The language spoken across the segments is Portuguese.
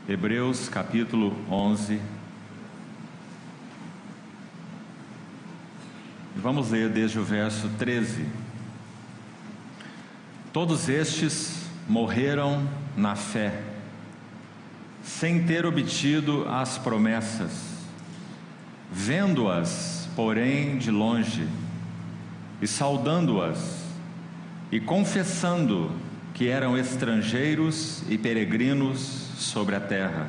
Hebreus capítulo 11. Vamos ler desde o verso 13. Todos estes morreram na fé, sem ter obtido as promessas, vendo-as, porém, de longe, e saudando-as, e confessando que eram estrangeiros e peregrinos sobre a terra.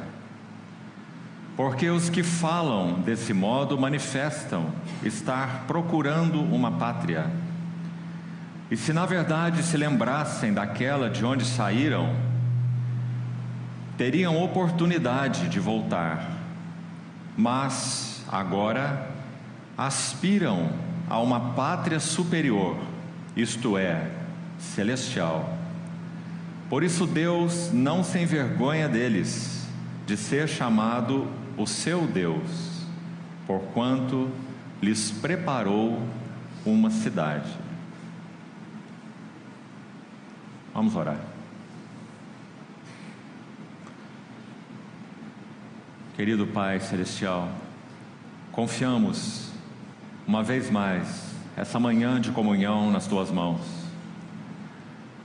Porque os que falam desse modo manifestam estar procurando uma pátria. E se na verdade se lembrassem daquela de onde saíram, teriam oportunidade de voltar. Mas agora aspiram a uma pátria superior, isto é, celestial. Por isso Deus não se envergonha deles, de ser chamado o seu Deus, porquanto lhes preparou uma cidade. Vamos orar. Querido Pai Celestial, confiamos uma vez mais essa manhã de comunhão nas Tuas mãos.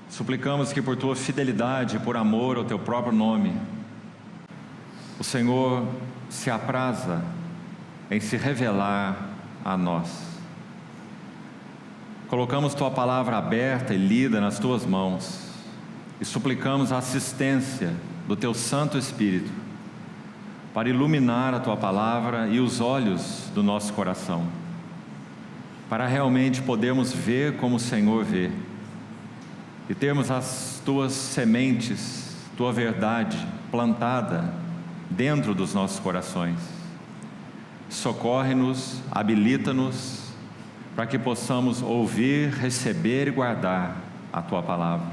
Suplicamos que por Tua fidelidade e por amor ao Teu próprio nome, o Senhor se apraza em se revelar a nós. Colocamos Tua palavra aberta e lida nas Tuas mãos e suplicamos a assistência do Teu Santo Espírito para iluminar a Tua palavra e os olhos do nosso coração, para realmente podermos ver como o Senhor vê e termos as Tuas sementes, Tua verdade plantada dentro dos nossos corações. Socorre-nos, habilita-nos para que possamos ouvir, receber e guardar a Tua palavra.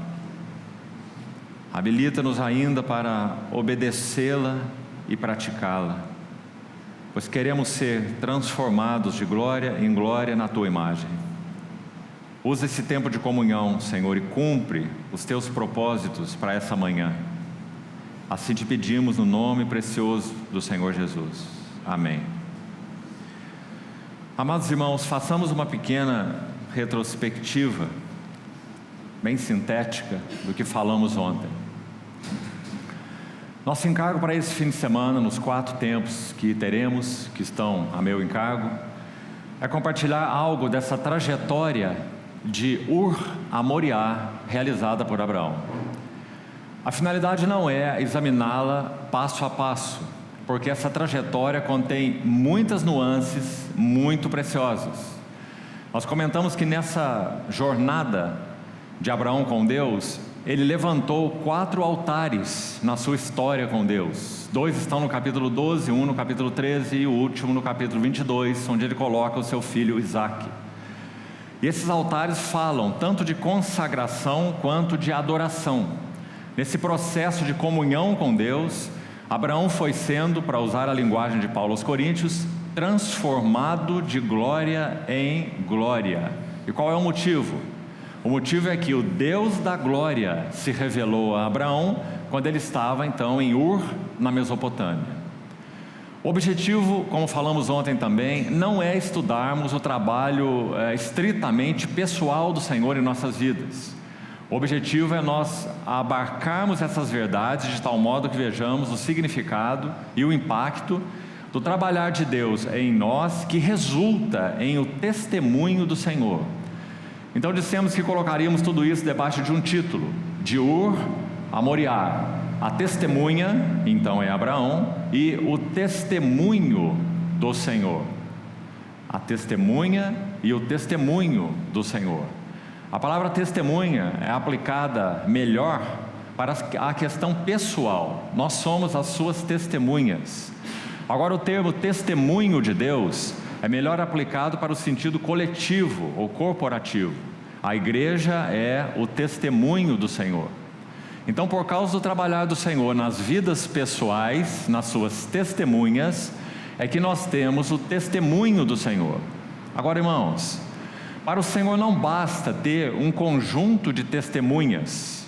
Habilita-nos ainda para obedecê-la e praticá-la, pois queremos ser transformados de glória em glória na Tua imagem. Usa esse tempo de comunhão, Senhor, e cumpre os Teus propósitos para essa manhã. Assim te pedimos no nome precioso do Senhor Jesus. Amém. Amados irmãos, façamos uma pequena retrospectiva, bem sintética, do que falamos ontem. Nosso encargo para esse fim de semana, nos 4 tempos que teremos, que estão a meu encargo, é compartilhar algo dessa trajetória de Ur a Moriá, realizada por Abraão. A finalidade não é examiná-la passo a passo, porque essa trajetória contém muitas nuances muito preciosas. Nós comentamos que nessa jornada de Abraão com Deus, ele levantou 4 altares na sua história com Deus. 2 estão no capítulo 12, 1 no capítulo 13 e o último no capítulo 22, onde ele coloca o seu filho Isaque. E esses altares falam tanto de consagração quanto de adoração. Nesse processo de comunhão com Deus, Abraão foi sendo, para usar a linguagem de Paulo aos Coríntios, transformado de glória em glória. E qual é o motivo? O motivo é que o Deus da glória se revelou a Abraão quando ele estava então em Ur, na Mesopotâmia. O objetivo, como falamos ontem também, não é estudarmos o trabalho estritamente pessoal do Senhor em nossas vidas. O objetivo é nós abarcarmos essas verdades de tal modo que vejamos o significado e o impacto do trabalhar de Deus em nós, que resulta em o testemunho do Senhor. Então dissemos que colocaríamos tudo isso debaixo de um título: de Ur a Moriá. A testemunha, então, é Abraão, e o testemunho do Senhor. A testemunha e o testemunho do Senhor. A palavra testemunha é aplicada melhor para a questão pessoal. Nós somos as suas testemunhas. Agora, o termo testemunho de Deus é melhor aplicado para o sentido coletivo ou corporativo. A igreja é o testemunho do Senhor. Então, por causa do trabalhar do Senhor nas vidas pessoais, nas suas testemunhas, é que nós temos o testemunho do Senhor. Agora, irmãos, para o Senhor não basta ter um conjunto de testemunhas.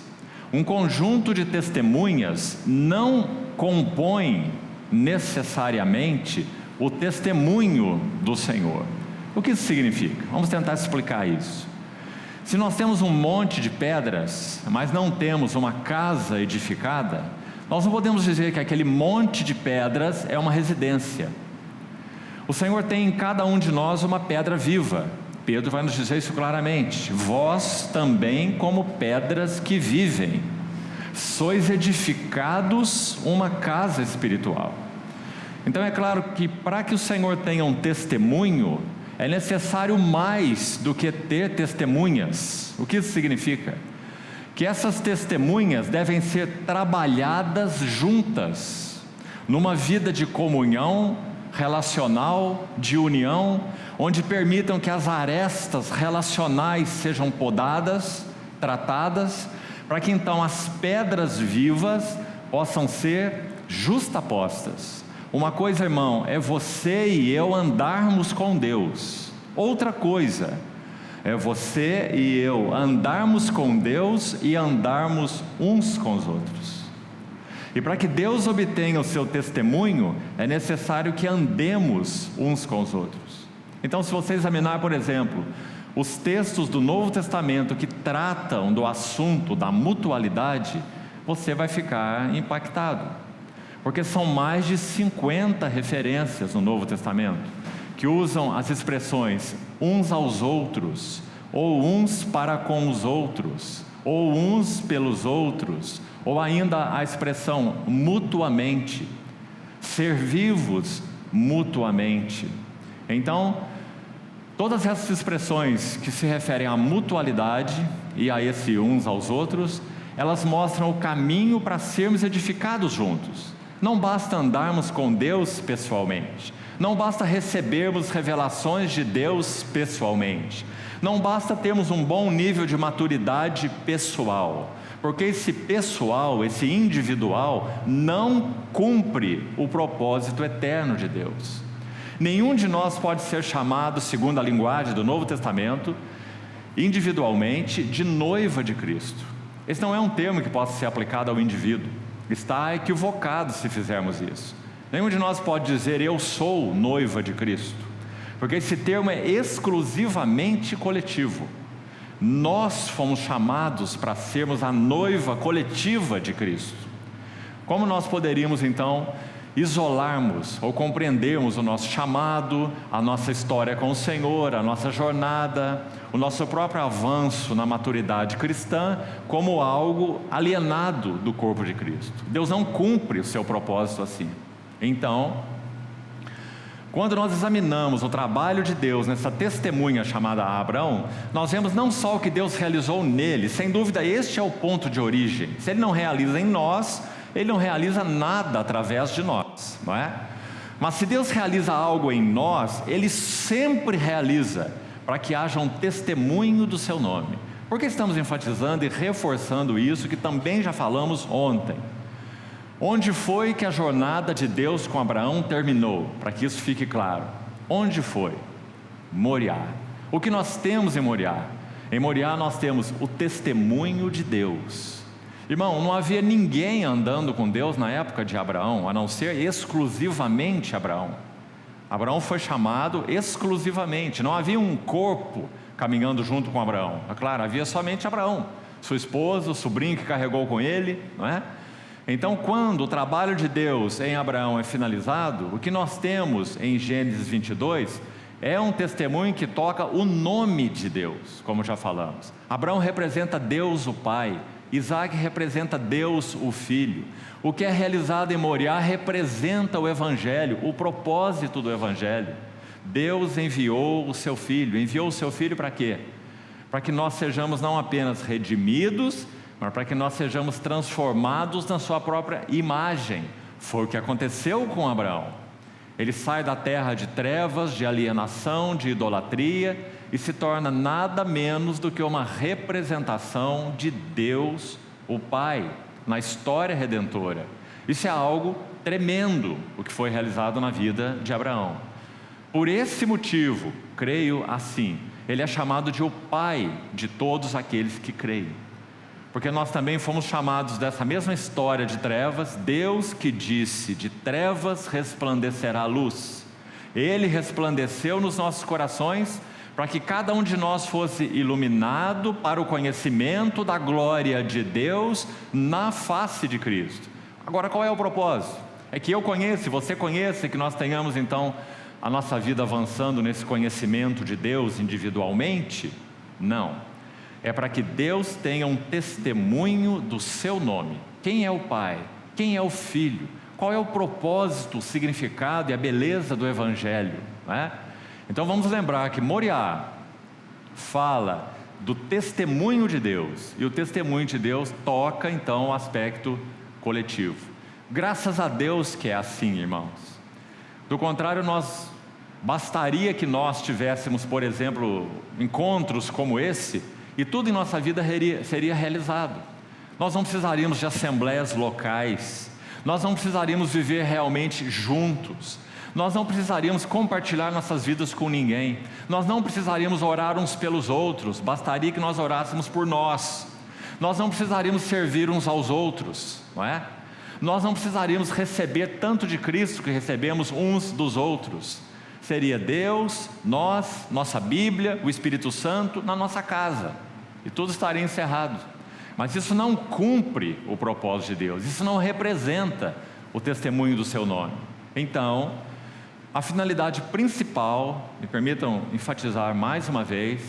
Um conjunto de testemunhas não compõe necessariamente o testemunho do Senhor. O que isso significa? Vamos tentar explicar isso. Se nós temos um monte de pedras, mas não temos uma casa edificada, nós não podemos dizer que aquele monte de pedras é uma residência. O Senhor tem em cada um de nós uma pedra viva. Pedro vai nos dizer isso claramente: vós também, como pedras que vivem, sois edificados uma casa espiritual. Então é claro que para que o Senhor tenha um testemunho, é necessário mais do que ter testemunhas. O que isso significa? Que essas testemunhas devem ser trabalhadas juntas, numa vida de comunhão relacional, de união, onde permitam que as arestas relacionais sejam podadas, tratadas, para que então as pedras vivas possam ser justapostas. Uma coisa, irmão, é você e eu andarmos com Deus. Outra coisa é você e eu andarmos com Deus e andarmos uns com os outros. E para que Deus obtenha o seu testemunho, é necessário que andemos uns com os outros. Então, se você examinar, por exemplo, os textos do Novo Testamento que tratam do assunto da mutualidade, você vai ficar impactado, porque são mais de 50 referências no Novo Testamento que usam as expressões uns aos outros, ou uns para com os outros, ou uns pelos outros, ou ainda a expressão mutuamente, ser vivos mutuamente. Então, todas essas expressões que se referem à mutualidade e a esse uns aos outros, elas mostram o caminho para sermos edificados juntos. Não basta andarmos com Deus pessoalmente, não basta recebermos revelações de Deus pessoalmente, não basta termos um bom nível de maturidade pessoal, porque esse pessoal, esse individual, não cumpre o propósito eterno de Deus. Nenhum de nós pode ser chamado, segundo a linguagem do Novo Testamento, individualmente, de noiva de Cristo. Esse não é um termo que possa ser aplicado ao indivíduo. Está equivocado se fizermos isso. Nenhum de nós pode dizer, eu sou noiva de Cristo, porque esse termo é exclusivamente coletivo. Nós fomos chamados para sermos a noiva coletiva de Cristo. Como nós poderíamos então isolarmos ou compreendermos o nosso chamado, a nossa história com o Senhor, a nossa jornada, o nosso próprio avanço na maturidade cristã como algo alienado do corpo de Cristo? Deus não cumpre o seu propósito assim. Então, quando nós examinamos o trabalho de Deus nessa testemunha chamada Abraão, nós vemos não só o que Deus realizou nele, sem dúvida este é o ponto de origem. Se Ele não realiza em nós, Ele não realiza nada através de nós, não é? Mas se Deus realiza algo em nós, Ele sempre realiza para que haja um testemunho do seu nome. Por que estamos enfatizando e reforçando isso que também já falamos ontem? Onde foi que a jornada de Deus com Abraão terminou? Para que isso fique claro. Onde foi? Moriá. O que nós temos em Moriá? Em Moriá nós temos o testemunho de Deus. Irmão, não havia ninguém andando com Deus na época de Abraão, a não ser exclusivamente Abraão. Abraão foi chamado exclusivamente, não havia um corpo caminhando junto com Abraão. É claro, havia somente Abraão, sua esposa, o sobrinho que carregou com ele, não é? Então, quando o trabalho de Deus em Abraão é finalizado, o que nós temos em Gênesis 22 é um testemunho que toca o nome de Deus, como já falamos. Abraão representa Deus o Pai, Isaac representa Deus o Filho. O que é realizado em Moriá representa o Evangelho, o propósito do Evangelho. Deus enviou o seu Filho para quê? Para que nós sejamos não apenas redimidos, mas para que nós sejamos transformados na sua própria imagem. Foi o que aconteceu com Abraão. Ele sai da terra de trevas, de alienação, de idolatria e se torna nada menos do que uma representação de Deus, o Pai, na história redentora. Isso é algo tremendo, o que foi realizado na vida de Abraão. Por esse motivo, creio assim, ele é chamado de o Pai de todos aqueles que creem. porque nós também fomos chamados dessa mesma história de trevas. Deus que disse: de trevas resplandecerá a luz. Ele resplandeceu nos nossos corações para que cada um de nós fosse iluminado para o conhecimento da glória de Deus na face de Cristo. Agora, qual é o propósito? É que eu conheça, você conheça, que nós tenhamos então a nossa vida avançando nesse conhecimento de Deus individualmente? Não. É para que Deus tenha um testemunho do seu nome. Quem é o Pai? Quem é o Filho? Qual é o propósito, o significado e a beleza do Evangelho, não é? Então vamos lembrar que Moriá fala do testemunho de Deus, e o testemunho de Deus toca então o aspecto coletivo. Graças a Deus que é assim, irmãos. Do contrário, bastaria que nós tivéssemos, por exemplo, encontros como esse, e tudo em nossa vida seria realizado. Nós não precisaríamos de assembleias locais, nós não precisaríamos viver realmente juntos, nós não precisaríamos compartilhar nossas vidas com ninguém, nós não precisaríamos orar uns pelos outros, bastaria que nós orássemos por nós. Nós não precisaríamos servir uns aos outros, não é? Nós não precisaríamos receber tanto de Cristo que recebemos uns dos outros. Seria Deus, nós, nossa Bíblia, o Espírito Santo na nossa casa, e tudo estaria encerrado. Mas isso não cumpre o propósito de Deus, isso não representa o testemunho do seu nome. Então, a finalidade principal, me permitam enfatizar mais uma vez,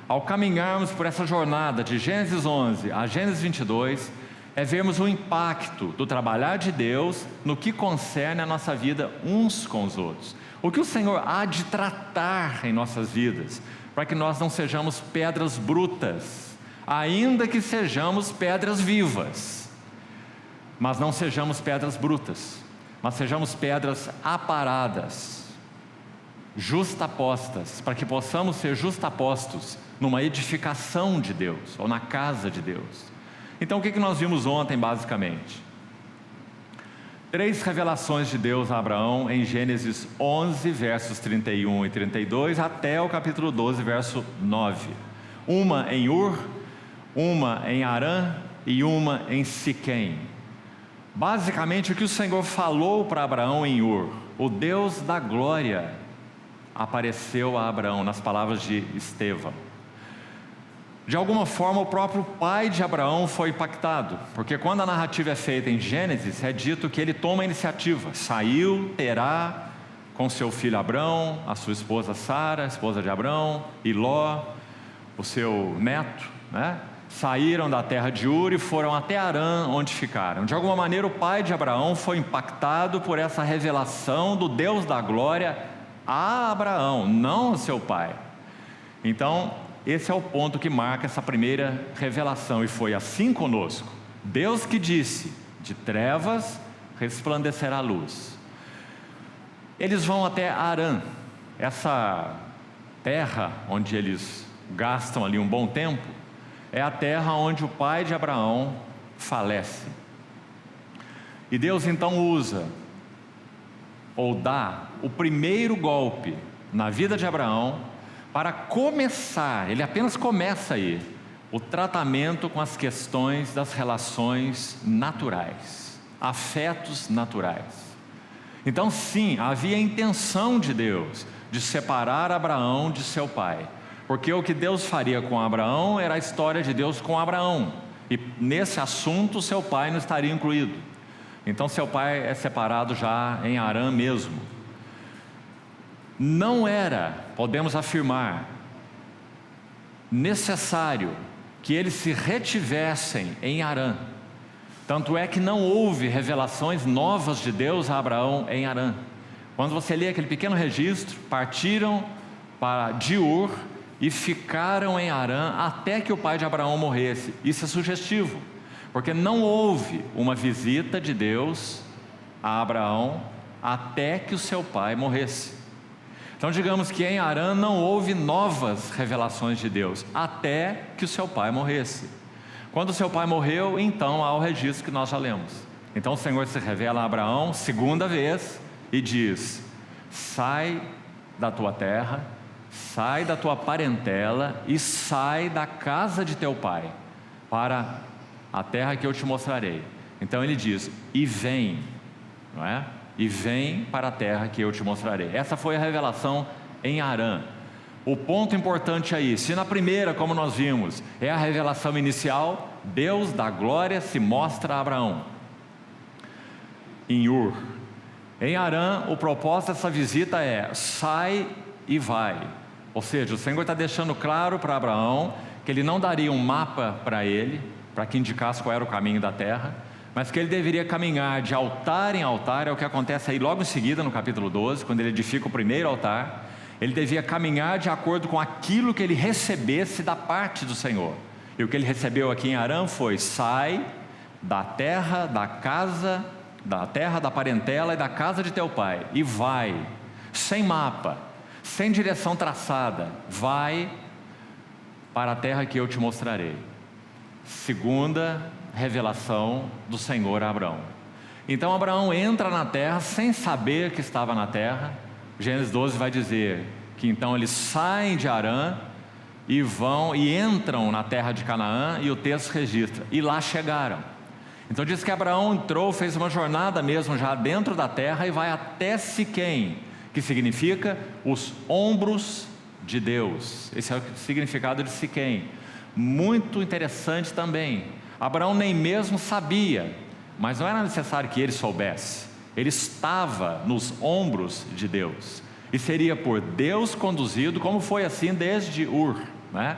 ao caminharmos por essa jornada de Gênesis 11 a Gênesis 22, é vermos o impacto do trabalhar de Deus no que concerne a nossa vida uns com os outros. O que o Senhor há de tratar em nossas vidas, para que nós não sejamos pedras brutas, ainda que sejamos pedras vivas, mas não sejamos pedras brutas, mas sejamos pedras aparadas, justapostas, para que possamos ser justapostos numa edificação de Deus, ou na casa de Deus. Então o que nós vimos ontem basicamente? 3 revelações de Deus a Abraão em Gênesis 11, versos 31 e 32, até o capítulo 12, verso 9. Uma em Ur, uma em Harã e uma em Siquém. Basicamente o que o Senhor falou para Abraão em Ur: o Deus da glória apareceu a Abraão, nas palavras de Estevão. De alguma forma o próprio pai de Abraão foi impactado, porque quando a narrativa é feita em Gênesis, é dito que ele toma a iniciativa, saiu Terá com seu filho Abrão, a sua esposa Sara, esposa de Abrão, e Ló, o seu neto, né? Saíram da terra de Ur e foram até Harã, onde ficaram. De alguma maneira o pai de Abraão foi impactado por essa revelação do Deus da glória a Abraão, não ao seu pai. Então, esse é o ponto que marca essa primeira revelação, e foi assim conosco. Deus que disse: de trevas resplandecerá a luz. Eles vão até Harã, essa terra onde eles gastam ali um bom tempo, é a terra onde o pai de Abraão falece. E Deus então usa, ou dá, o primeiro golpe na vida de Abraão, para começar, ele apenas começa aí, o tratamento com as questões das relações naturais, afetos naturais. Então sim, havia a intenção de Deus de separar Abraão de seu pai, porque o que Deus faria com Abraão era a história de Deus com Abraão, e nesse assunto seu pai não estaria incluído. Então seu pai é separado já em Harã mesmo. Não era, podemos afirmar, necessário que eles se retivessem em Harã. Tanto é que não houve revelações novas de Deus a Abraão em Harã. Quando você lê aquele pequeno registro, partiram de Ur e ficaram em Harã até que o pai de Abraão morresse. Isso é sugestivo, porque não houve uma visita de Deus a Abraão até que o seu pai morresse. Então digamos que em Harã não houve novas revelações de Deus, até que o seu pai morresse. Quando o seu pai morreu, então há o registro que nós já lemos. Então o Senhor se revela a Abraão segunda vez e diz: sai da tua terra, sai da tua parentela e sai da casa de teu pai, para a terra que eu te mostrarei. Então ele diz, e vem, não é? E vem para a terra que eu te mostrarei. Essa foi a revelação em Harã. O ponto importante aí, se na primeira, como nós vimos, é a revelação inicial, Deus da glória se mostra a Abraão em Ur. Em Harã, o propósito dessa visita é, sai e vai. Ou seja, o Senhor está deixando claro para Abraão que ele não daria um mapa para ele, para que indicasse qual era o caminho da terra, mas que ele deveria caminhar de altar em altar. É o que acontece aí logo em seguida no capítulo 12, quando ele edifica o primeiro altar. Ele devia caminhar de acordo com aquilo que ele recebesse da parte do Senhor. E o que ele recebeu aqui em Harã foi, sai da terra, da casa, da terra, da parentela e da casa de teu pai, e vai, sem mapa, sem direção traçada, vai para a terra que eu te mostrarei. Segunda revelação do Senhor a Abraão. Então Abraão entra na terra sem saber que estava na terra. Gênesis 12 vai dizer que então eles saem de Harã e vão e entram na terra de Canaã, e o texto registra, e lá chegaram. Então diz que Abraão entrou, fez uma jornada mesmo já dentro da terra e vai até Siquém, que significa os ombros de Deus. Esse é o significado de Siquém. Muito interessante também. Abraão nem mesmo sabia, mas não era necessário que ele soubesse. Ele estava nos ombros de Deus e seria por Deus conduzido, como foi assim desde Ur, né?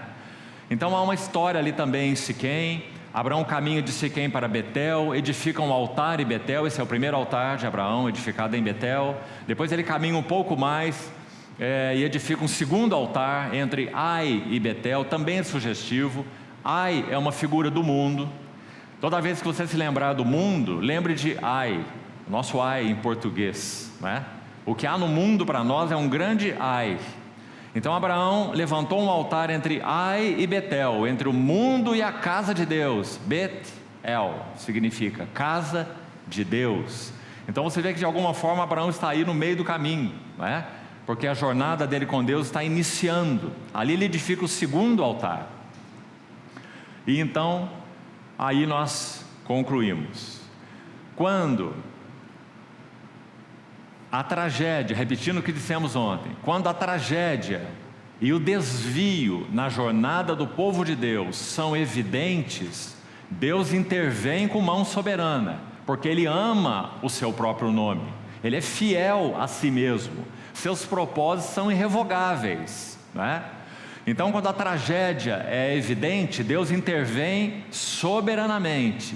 Então há uma história ali também em Siquém. Abraão caminha de Siquém para Betel, edifica um altar em Betel. Esse é o primeiro altar de Abraão, edificado em Betel. Depois ele caminha um pouco mais e edifica um segundo altar entre Ai e Betel, também é sugestivo. Ai é uma figura do mundo. Toda vez que você se lembrar do mundo, lembre de Ai, nosso Ai em português, né? O que há no mundo para nós é um grande Ai. Então Abraão levantou um altar entre Ai e Betel, entre o mundo e a casa de Deus. Bet-el significa casa de Deus. Então você vê que de alguma forma Abraão está aí no meio do caminho, não é? Porque a jornada dele com Deus está iniciando. Ali ele edifica o segundo altar. E então, aí nós concluímos. Quando a tragédia, repetindo o que dissemos ontem, quando a tragédia e o desvio na jornada do povo de Deus são evidentes, Deus intervém com mão soberana, porque Ele ama o seu próprio nome, Ele é fiel a si mesmo, seus propósitos são irrevogáveis, não é? Então, quando a tragédia é evidente, Deus intervém soberanamente,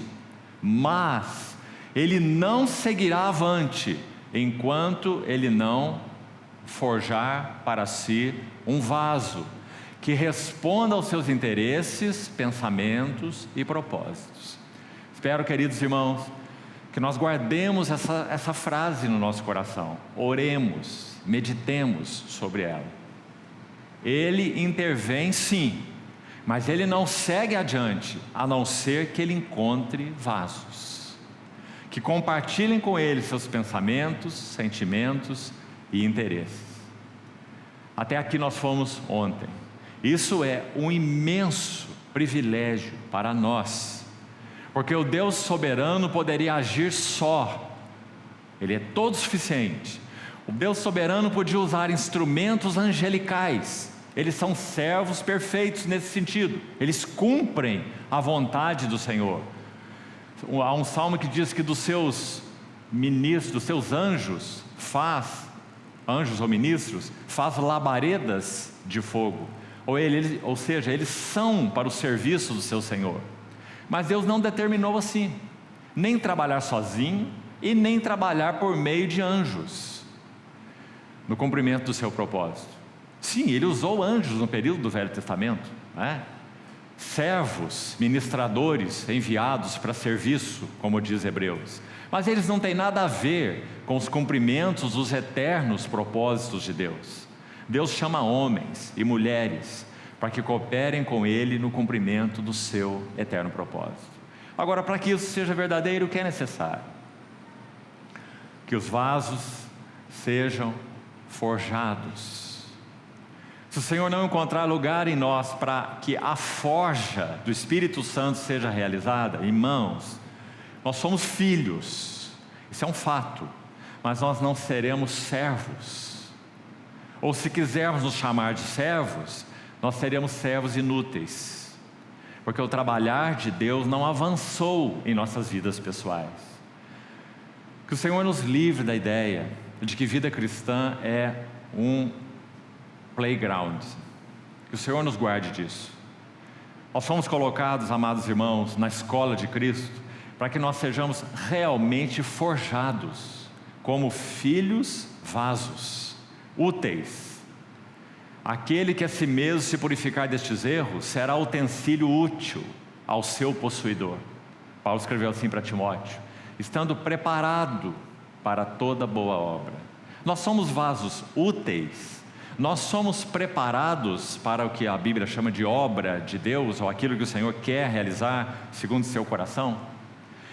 mas Ele não seguirá avante enquanto Ele não forjar para si um vaso que responda aos seus interesses, pensamentos e propósitos. Espero, queridos irmãos, que nós guardemos essa frase no nosso coração, oremos, meditemos sobre ela. Ele intervém sim, mas Ele não segue adiante, a não ser que Ele encontre vasos que compartilhem com Ele seus pensamentos, sentimentos e interesses. Até aqui nós fomos ontem. Isso é um imenso privilégio para nós, porque o Deus soberano poderia agir só, Ele é todo suficiente. O Deus soberano podia usar instrumentos angelicais, eles são servos perfeitos nesse sentido, eles cumprem a vontade do Senhor. Há um salmo que diz que dos seus ministros, dos seus anjos ou ministros, faz labaredas de fogo, ou seja, eles são para o serviço do seu Senhor. Mas Deus não determinou assim, nem trabalhar sozinho e nem trabalhar por meio de anjos no cumprimento do seu propósito. Sim, Ele usou anjos no período do Velho Testamento, né? Servos, ministradores enviados para serviço, como diz Hebreus, mas eles não têm nada a ver com os cumprimentos dos eternos propósitos de Deus. Deus chama homens e mulheres para que cooperem com Ele no cumprimento do seu eterno propósito. Agora, para que isso seja verdadeiro, o que é necessário? Que os vasos sejam forjados. Se o Senhor não encontrar lugar em nós para que a forja do Espírito Santo seja realizada, irmãos, nós somos filhos, isso é um fato, mas nós não seremos servos. Ou se quisermos nos chamar de servos, nós seremos servos inúteis, porque o trabalhar de Deus não avançou em nossas vidas pessoais. Que o Senhor nos livre da ideia de que vida cristã é um playground. Que o Senhor nos guarde disso. Nós fomos colocados, amados irmãos, na escola de Cristo, para que nós sejamos realmente forjados como filhos vasos, úteis. Aquele que a si mesmo se purificar destes erros, será utensílio útil ao seu possuidor. Paulo escreveu assim para Timóteo, estando preparado para toda boa obra. Nós somos vasos úteis, nós somos preparados para o que a Bíblia chama de obra de Deus, ou aquilo que o Senhor quer realizar segundo o seu coração.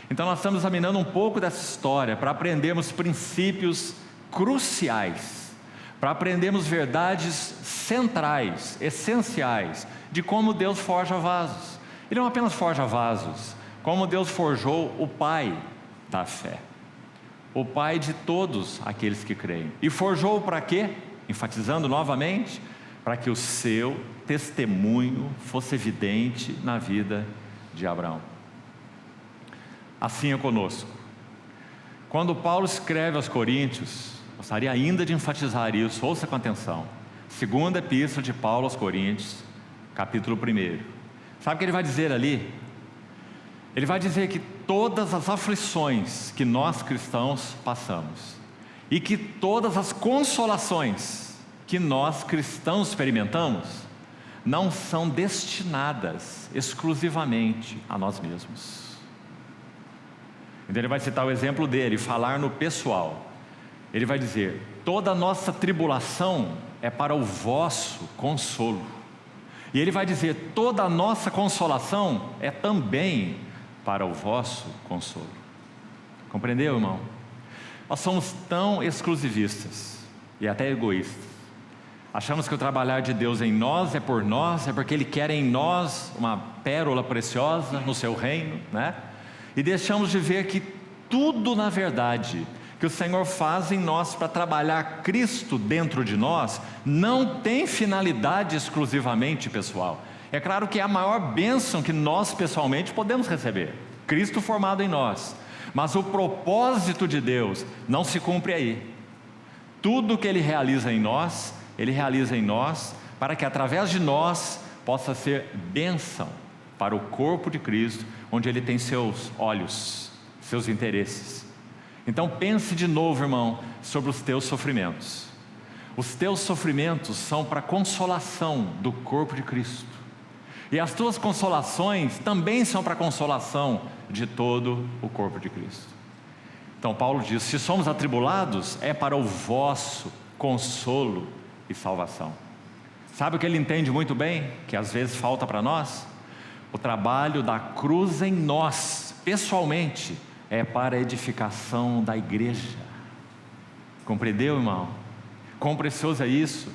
Então nós estamos examinando um pouco dessa história para aprendermos princípios cruciais, para aprendermos verdades centrais, essenciais, de como Deus forja vasos. Ele não apenas forja vasos, como Deus forjou o Pai da fé, o Pai de todos aqueles que creem. E forjou para quê? Enfatizando novamente, para que o seu testemunho fosse evidente na vida de Abraão. Assim é conosco. Quando Paulo escreve aos Coríntios, gostaria ainda de enfatizar isso, ouça com atenção. Segunda epístola de Paulo aos Coríntios, capítulo 1. Sabe o que ele vai dizer ali? Ele vai dizer que todas as aflições que nós cristãos passamos, e que todas as consolações que nós cristãos experimentamos, não são destinadas exclusivamente a nós mesmos. Então ele vai citar o exemplo dele, falar no pessoal. Ele vai dizer, toda a nossa tribulação é para o vosso consolo. E ele vai dizer, toda a nossa consolação é também para o vosso consolo. Compreendeu, irmão? Nós somos tão exclusivistas e até egoístas. Achamos que o trabalhar de Deus em nós é por nós, é porque Ele quer em nós uma pérola preciosa no seu reino, né? E deixamos de ver que tudo, na verdade, que o Senhor faz em nós para trabalhar Cristo dentro de nós, não tem finalidade exclusivamente pessoal. É claro que é a maior bênção que nós pessoalmente podemos receber, Cristo formado em nós. Mas o propósito de Deus não se cumpre aí. Tudo que Ele realiza em nós, Ele realiza em nós para que através de nós possa ser bênção para o corpo de Cristo, onde Ele tem seus olhos, seus interesses. Então pense de novo, irmão, sobre os teus sofrimentos. Os teus sofrimentos são para consolação do corpo de Cristo. E as tuas consolações também são para consolação de todo o corpo de Cristo. Então Paulo diz, se somos atribulados, é para o vosso consolo e salvação. Sabe o que ele entende muito bem, que às vezes falta para nós? O trabalho da cruz em nós, pessoalmente, é para a edificação da igreja. Compreendeu, irmão? Quão precioso é isso?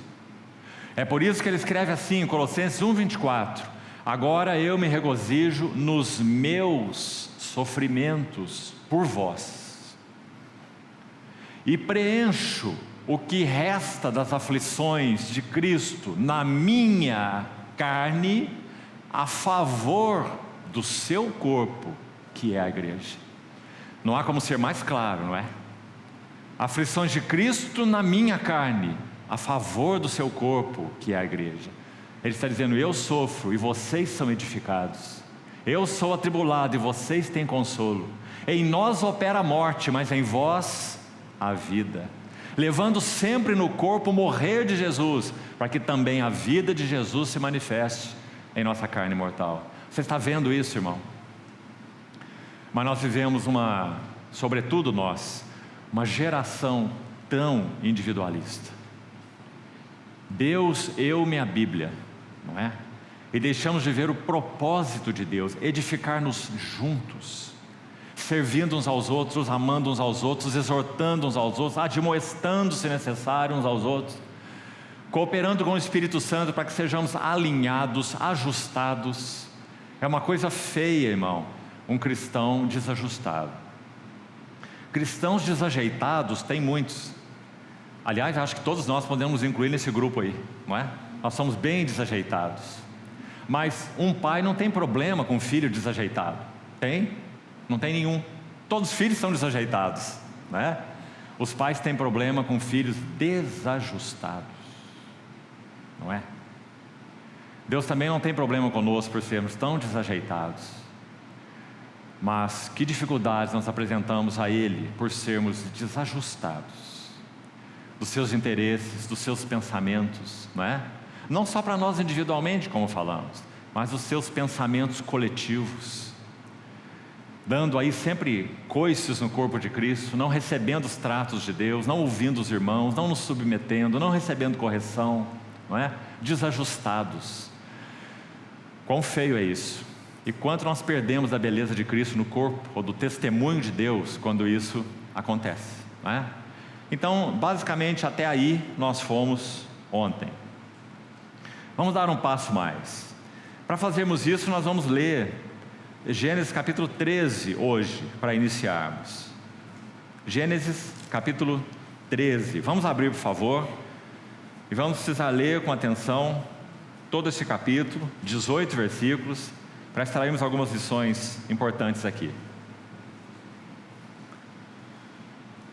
É por isso que ele escreve assim em Colossenses 1:24: agora eu me regozijo nos meus sofrimentos por vós, e preencho o que resta das aflições de Cristo na minha carne, a favor do seu corpo, que é a igreja. Não há como ser mais claro, não é? Aflições de Cristo na minha carne, a favor do seu corpo, que é a igreja. Ele está dizendo, eu sofro e vocês são edificados. Eu sou atribulado e vocês têm consolo. Em nós opera a morte, mas em vós a vida. Levando sempre no corpo o morrer de Jesus, para que também a vida de Jesus se manifeste em nossa carne mortal. Você está vendo isso, irmão? Mas nós vivemos sobretudo nós, uma geração tão individualista. Deus, eu, minha Bíblia, não é? E deixamos de ver o propósito de Deus, edificar-nos juntos, servindo uns aos outros, amando uns aos outros, exortando uns aos outros, admoestando se necessário uns aos outros, cooperando com o Espírito Santo para que sejamos alinhados, ajustados. É uma coisa feia, irmão, um cristão desajustado. Cristãos desajeitados tem muitos. Aliás, acho que todos nós podemos incluir nesse grupo aí, não é? Nós somos bem desajeitados. Mas um pai não tem problema com um filho desajeitado. Tem? Não tem nenhum. Todos os filhos são desajeitados, né? Os pais têm problema com filhos desajustados, não é? Deus também não tem problema conosco por sermos tão desajeitados. Mas que dificuldades nós apresentamos a Ele por sermos desajustados dos seus interesses, dos seus pensamentos, não é? Não só para nós individualmente, como falamos, mas os seus pensamentos coletivos, dando aí sempre coices no corpo de Cristo, não recebendo os tratos de Deus, não ouvindo os irmãos, não nos submetendo, não recebendo correção, não é? Desajustados. Quão feio é isso! E quanto nós perdemos a beleza de Cristo no corpo, ou do testemunho de Deus, quando isso acontece, não é? Então, basicamente, até aí nós fomos ontem. Vamos dar um passo mais. Para fazermos isso, nós vamos ler Gênesis capítulo 13 hoje, para iniciarmos. Gênesis capítulo 13. Vamos abrir, por favor, e vamos precisar ler com atenção todo esse capítulo, 18 versículos, para extrairmos algumas lições importantes aqui.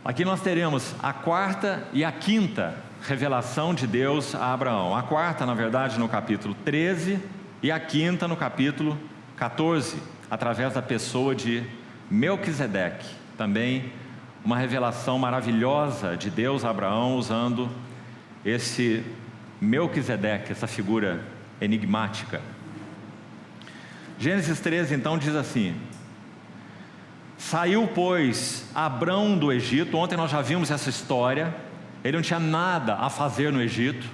Aqui nós teremos a quarta e a quinta revelação de Deus a Abraão. A quarta, na verdade, no capítulo 13, e a quinta no capítulo 14, através da pessoa de Melquisedeque. Também uma revelação maravilhosa de Deus a Abraão, usando esse Melquisedeque, essa figura enigmática. Gênesis 13 então diz assim: saiu, pois, Abrão do Egito. Ontem nós já vimos essa história. Ele não tinha nada a fazer no Egito.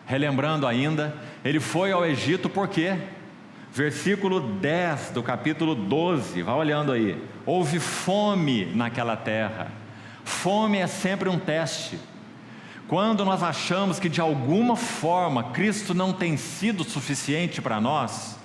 Relembrando ainda, ele foi ao Egito por quê? Versículo 10 do capítulo 12, vai olhando aí. Houve fome naquela terra. Fome é sempre um teste. Quando nós achamos que de alguma forma Cristo não tem sido suficiente para nós,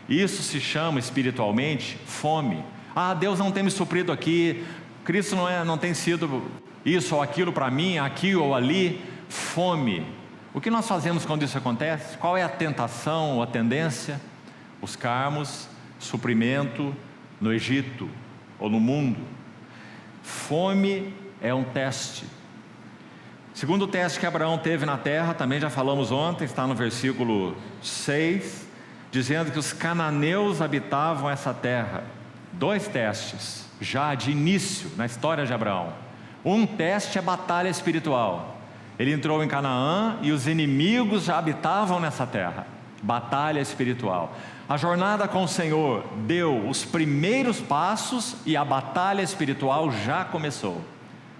isso se chama espiritualmente fome. Ah, Deus não tem me suprido aqui, Cristo não tem sido isso ou aquilo para mim, aqui ou ali. Fome. O que nós fazemos quando isso acontece? Qual é a tentação ou a tendência? Buscarmos suprimento no Egito ou no mundo. Fome é um teste. Segundo teste que Abraão teve na terra, também já falamos ontem, está no versículo 6, dizendo que os cananeus habitavam essa terra. 2 testes, já de início na história de Abraão. Um teste é batalha espiritual. Ele entrou em Canaã e os inimigos já habitavam nessa terra. Batalha espiritual. A jornada com o Senhor deu os primeiros passos e a batalha espiritual já começou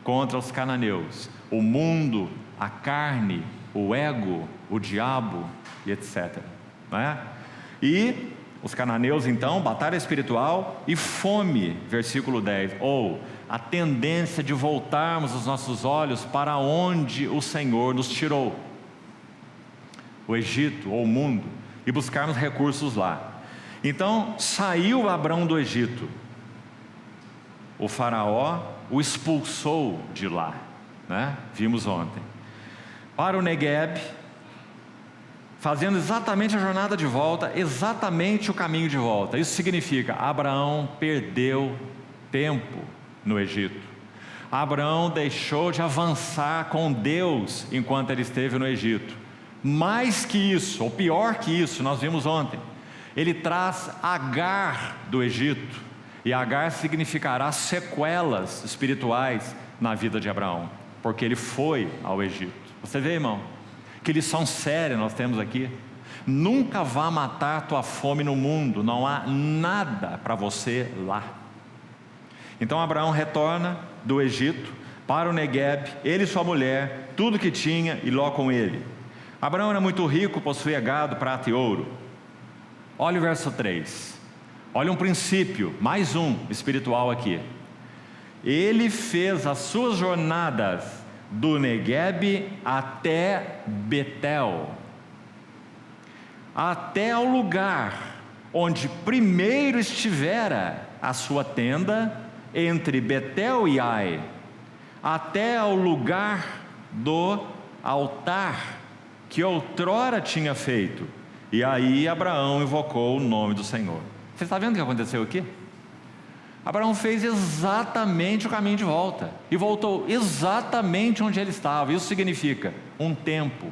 contra os cananeus, o mundo, a carne, o ego, o diabo e etc. Não é? E os cananeus então, batalha espiritual e fome, versículo 10, ou a tendência de voltarmos os nossos olhos para onde o Senhor nos tirou, o Egito ou o mundo, e buscarmos recursos lá. Então saiu Abrão do Egito, o faraó o expulsou de lá, né? Vimos ontem, para o Negueb, fazendo exatamente a jornada de volta, exatamente o caminho de volta. Isso significa, Abraão perdeu tempo no Egito. Abraão deixou de avançar com Deus enquanto ele esteve no Egito. Mais que isso, ou pior que isso, nós vimos ontem, ele traz Agar do Egito, e Agar significará sequelas espirituais na vida de Abraão, porque ele foi ao Egito. Você vê, irmão, que lição séria nós temos aqui. Nunca vá matar tua fome no mundo, não há nada para você lá. Então Abraão retorna do Egito para o Negueb, ele e sua mulher, tudo que tinha e Ló com ele. Abraão era muito rico, possuía gado, prata e ouro. Olha o verso 3, olha um princípio, mais um espiritual aqui. Ele fez as suas jornadas do Neguebe até Betel, até ao lugar onde primeiro estivera a sua tenda, entre Betel e Ai, até ao lugar do altar que outrora tinha feito. E aí Abraão invocou o nome do Senhor. Você está vendo o que aconteceu aqui? Abraão fez exatamente o caminho de volta e voltou exatamente onde ele estava. Isso significa um tempo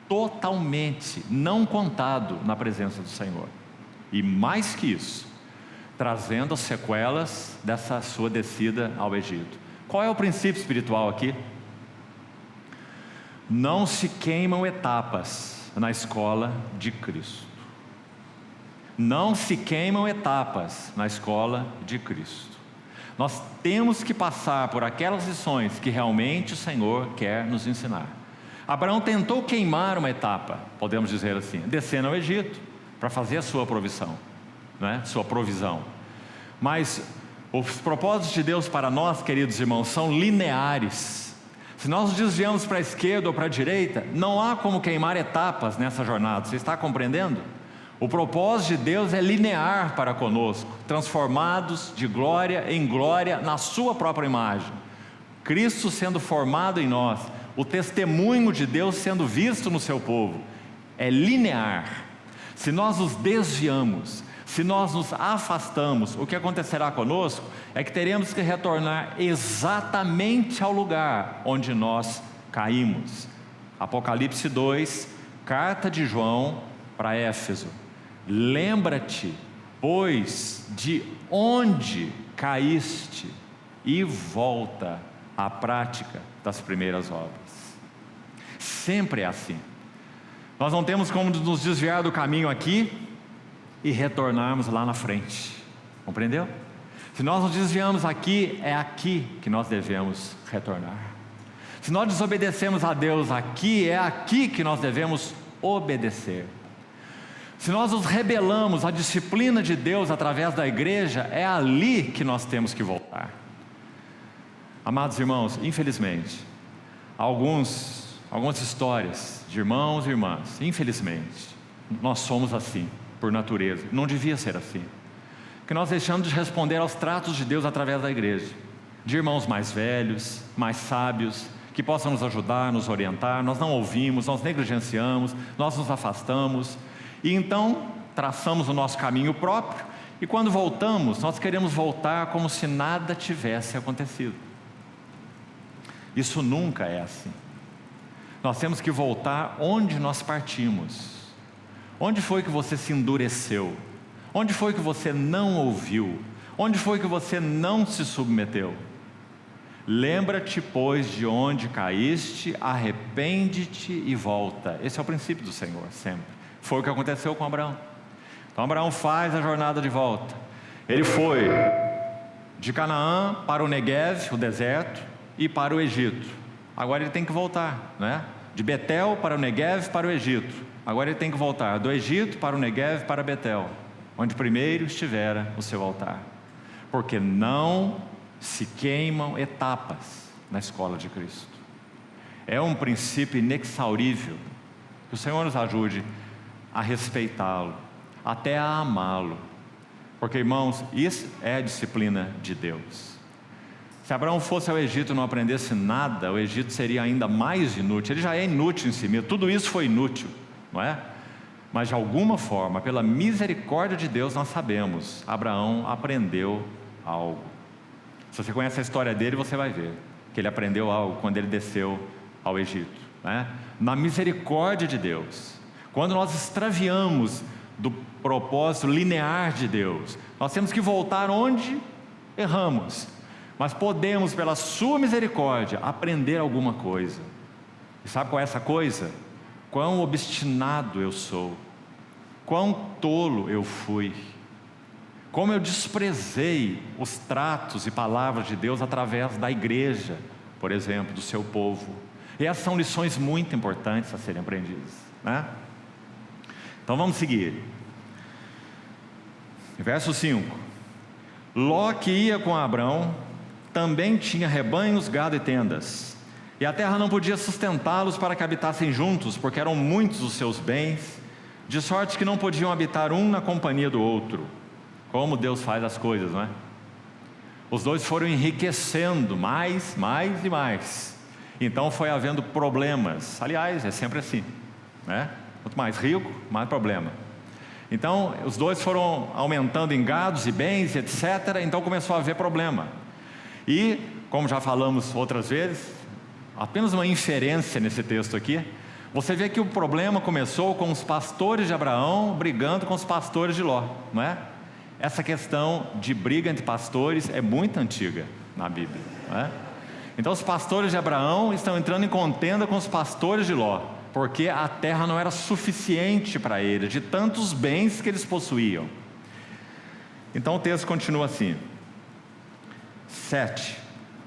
totalmente não contado na presença do Senhor. E mais que isso, trazendo as sequelas dessa sua descida ao Egito. Qual é o princípio espiritual aqui? Não se queimam etapas na escola de Cristo. Não se queimam etapas na escola de Cristo. Nós temos que passar por aquelas lições que realmente o Senhor quer nos ensinar. Abraão tentou queimar uma etapa, podemos dizer assim, descendo ao Egito para fazer a sua provisão, né? Sua provisão. Mas os propósitos de Deus para nós, queridos irmãos, são lineares. Se nós nos desviamos para a esquerda ou para a direita, não há como queimar etapas nessa jornada. Você está compreendendo? O propósito de Deus é linear para conosco, transformados de glória em glória na sua própria imagem. Cristo sendo formado em nós, o testemunho de Deus sendo visto no seu povo, é linear. Se nós nos desviamos, se nós nos afastamos, o que acontecerá conosco é que teremos que retornar exatamente ao lugar onde nós caímos. Apocalipse 2, carta de João para Éfeso. Lembra-te, pois, de onde caíste e volta à prática das primeiras obras. Sempre é assim. Nós não temos como nos desviar do caminho aqui e retornarmos lá na frente. Compreendeu? Se nós nos desviamos aqui, é aqui que nós devemos retornar. Se nós desobedecemos a Deus aqui, é aqui que nós devemos obedecer. Se nós nos rebelamos à disciplina de Deus através da igreja, é ali que nós temos que voltar. Amados irmãos, infelizmente, algumas histórias de irmãos e irmãs, infelizmente, nós somos assim, por natureza. Não devia ser assim. Que nós deixamos de responder aos tratos de Deus através da igreja, de irmãos mais velhos, mais sábios, que possam nos ajudar, nos orientar. Nós não ouvimos, nós negligenciamos, nós nos afastamos, e então traçamos o nosso caminho próprio, e quando voltamos, nós queremos voltar como se nada tivesse acontecido. Isso nunca é assim. Nós temos que voltar onde nós partimos. Onde foi que você se endureceu? Onde foi que você não ouviu? Onde foi que você não se submeteu? Lembra-te, pois, de onde caíste, arrepende-te e volta. Esse é o princípio do Senhor, sempre. Foi o que aconteceu com Abraão. Então Abraão faz a jornada de volta. Ele foi de Canaã para o Negueve, o deserto, e para o Egito. Agora ele tem que voltar, né? De Betel para o Negueve, para o Egito. Agora ele tem que voltar do Egito para o Negueve, para Betel, onde primeiro estivera o seu altar. Porque não se queimam etapas na escola de Cristo. É um princípio inexaurível. Que o Senhor nos ajude a respeitá-lo, até a amá-lo. Porque, irmãos, isso é a disciplina de Deus. Se Abraão fosse ao Egito e não aprendesse nada, o Egito seria ainda mais inútil. Ele já é inútil em si mesmo, tudo isso foi inútil, não é? Mas de alguma forma, pela misericórdia de Deus, nós sabemos, Abraão aprendeu algo. Se você conhece a história dele, você vai ver que ele aprendeu algo quando ele desceu ao Egito, né? Na misericórdia de Deus. Quando nós extraviamos do propósito linear de Deus, nós temos que voltar onde erramos, mas podemos, pela sua misericórdia, aprender alguma coisa. E sabe qual é essa coisa? Quão obstinado eu sou, quão tolo eu fui, como eu desprezei os tratos e palavras de Deus através da igreja, por exemplo, do seu povo. E essas são lições muito importantes a serem aprendidas, né? Então vamos seguir. Verso 5. Ló, que ia com Abrão, também tinha rebanhos, gado e tendas. E a terra não podia sustentá-los para que habitassem juntos, porque eram muitos os seus bens, de sorte que não podiam habitar um na companhia do outro. Como Deus faz as coisas, não é? Os dois foram enriquecendo mais e mais. Então foi havendo problemas. Aliás, é sempre assim, né? Quanto mais rico, mais problema. Então os dois foram aumentando em gados e bens, etc. Então começou a haver problema. E, como já falamos outras vezes, apenas uma inferência nesse texto aqui, você vê que o problema começou com os pastores de Abraão brigando com os pastores de Ló, não é? Essa questão de briga entre pastores é muito antiga na Bíblia, não é? Então os pastores de Abraão estão entrando em contenda com os pastores de Ló, porque a terra não era suficiente para eles, de tantos bens que eles possuíam. Então o texto continua assim, 7.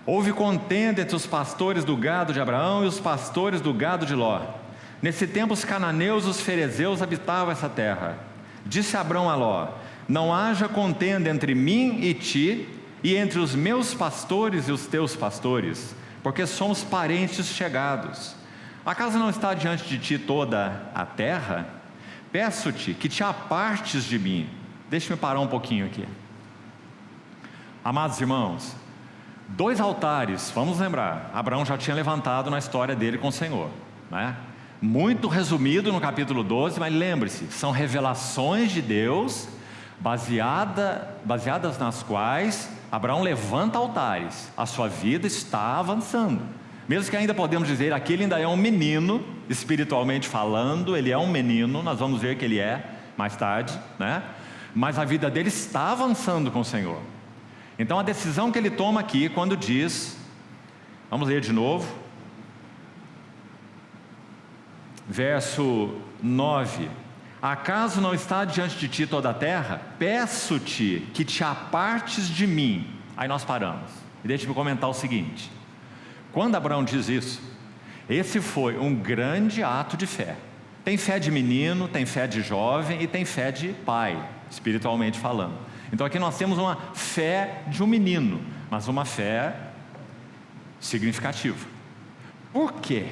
Houve contenda entre os pastores do gado de Abraão e os pastores do gado de Ló. Nesse tempo os cananeus e os ferezeus habitavam essa terra. Disse Abrão a Ló: não haja contenda entre mim e ti, e entre os meus pastores e os teus pastores, porque somos parentes chegados. Acaso não está diante de ti toda a terra? Peço-te que te apartes de mim. Deixa-me parar um pouquinho aqui. Amados irmãos, 2 altares, vamos lembrar, Abraão já tinha levantado na história dele com o Senhor, né? Muito resumido no capítulo 12, mas lembre-se, são revelações de Deus, baseadas nas quais Abraão levanta altares. A sua vida está avançando, mesmo que ainda podemos dizer, aqui ele ainda é um menino, espiritualmente falando, ele é um menino, nós vamos ver que ele é, mais tarde, né? Mas a vida dele está avançando com o Senhor. Então a decisão que ele toma aqui, quando diz, vamos ler de novo, verso 9: acaso não está diante de ti toda a terra? Peço-te que te apartes de mim. Aí nós paramos, e deixe-me comentar o seguinte: quando Abraão diz isso, esse foi um grande ato de fé. Tem fé de menino, tem fé de jovem e tem fé de pai, espiritualmente falando. Então aqui nós temos uma fé de um menino, mas uma fé significativa. Por quê?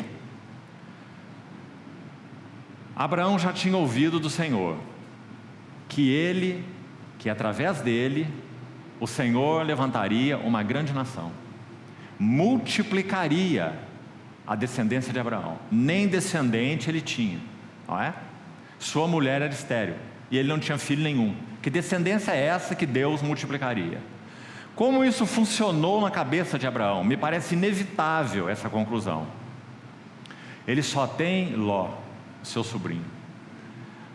Abraão já tinha ouvido do Senhor que através dele, o Senhor levantaria uma grande nação, multiplicaria a descendência de Abraão. Nem descendente ele tinha, não é? Sua mulher era estéril e ele não tinha filho nenhum. Que descendência é essa que Deus multiplicaria? Como isso funcionou na cabeça de Abraão? Me parece inevitável essa conclusão. Ele só tem Ló, seu sobrinho,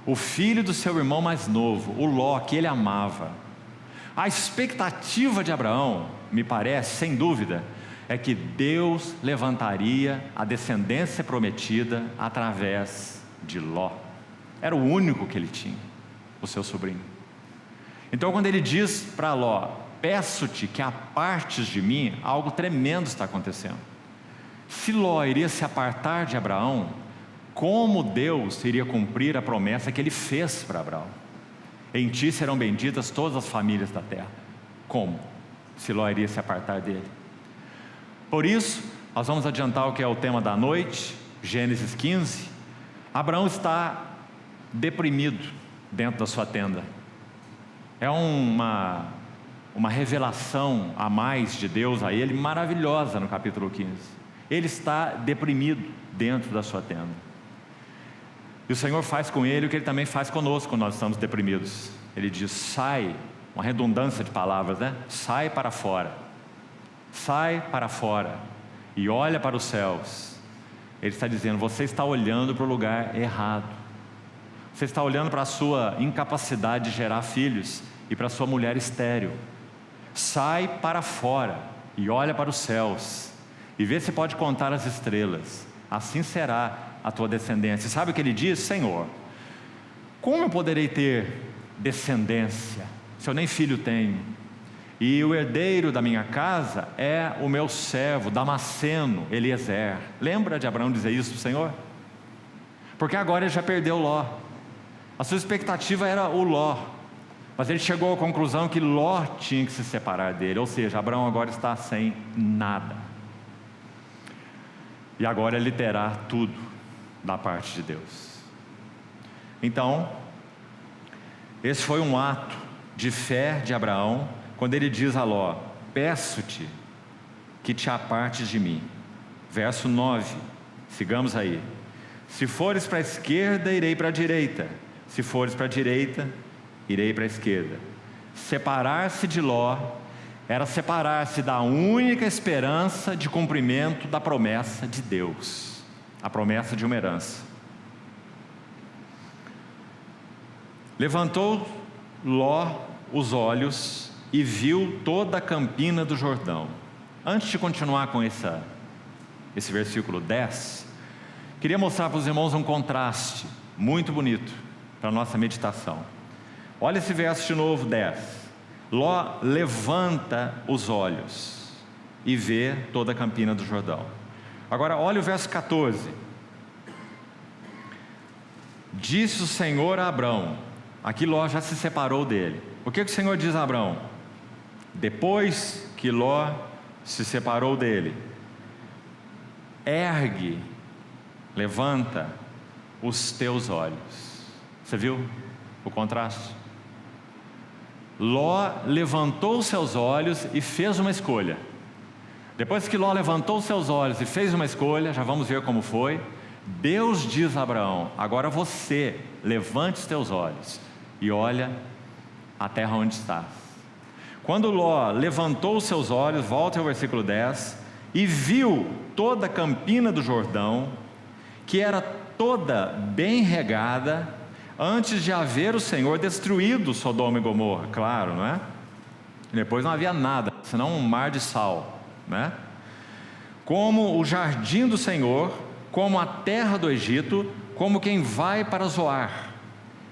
o filho do seu irmão mais novo, o Ló, que ele amava. A expectativa de Abraão, me parece, sem dúvida, é que Deus levantaria a descendência prometida através de Ló. Era o único que ele tinha, o seu sobrinho. Então quando ele diz para Ló: peço-te que apartes de mim, algo tremendo está acontecendo. Se Ló iria se apartar de Abraão, como Deus iria cumprir a promessa que ele fez para Abraão? Em ti serão benditas todas as famílias da terra. Como? Se Ló iria se apartar dele. Por isso, nós vamos adiantar o que é o tema da noite, Gênesis 15. Abraão está deprimido dentro da sua tenda. É uma revelação a mais de Deus a ele, maravilhosa no capítulo 15. Ele está deprimido dentro da sua tenda. E o Senhor faz com ele o que ele também faz conosco quando nós estamos deprimidos. Ele diz: sai, uma redundância de palavras, né? Sai para fora. Sai para fora e olha para os céus. Ele está dizendo: você está olhando para o lugar errado. Você está olhando para a sua incapacidade de gerar filhos e para a sua mulher estéril. Sai para fora e olha para os céus e vê se pode contar as estrelas. Assim será a tua descendência. Sabe o que ele diz? Senhor, como eu poderei ter descendência se eu nem filho tenho? E o herdeiro da minha casa é o meu servo Damasceno, Eliezer. Lembra de Abraão dizer isso para o Senhor? Porque agora ele já perdeu Ló. A sua expectativa era o Ló, mas ele chegou à conclusão que Ló tinha que se separar dele. Ou seja, Abraão agora está sem nada. e agora ele terá tudo da parte de Deus. Então, esse foi um ato de fé de Abraão, quando ele diz a Ló: peço-te que te apartes de mim. Verso 9, sigamos aí. Se fores para a esquerda, irei para a direita. Se fores para a direita, irei para a esquerda. Separar-se de Ló era separar-se da única esperança de cumprimento da promessa de Deus, a promessa de uma herança. Levantou Ló os olhos e viu toda a campina do Jordão. Antes de continuar com esse versículo 10, queria mostrar para os irmãos um contraste muito bonito para a nossa meditação. Olha esse verso de novo, 10. Ló levanta os olhos e vê toda a campina do Jordão. Agora olha o verso 14. Disse o Senhor a Abrão, aqui Ló já se separou dele. O que o Senhor diz a Abrão? Depois que Ló se separou dele: ergue, levanta os teus olhos. Você viu o contraste? Ló levantou seus olhos e fez uma escolha. Depois que Ló levantou seus olhos e fez uma escolha, já vamos ver como foi. Deus diz a Abraão: agora você levante os teus olhos e olha a terra onde estás. Quando Ló levantou os seus olhos, volta ao versículo 10, e viu toda a campina do Jordão, que era toda bem regada, antes de haver o Senhor destruído Sodoma e Gomorra, claro, não é? Depois não havia nada, senão um mar de sal, né? Como o jardim do Senhor, como a terra do Egito, como quem vai para Zoar.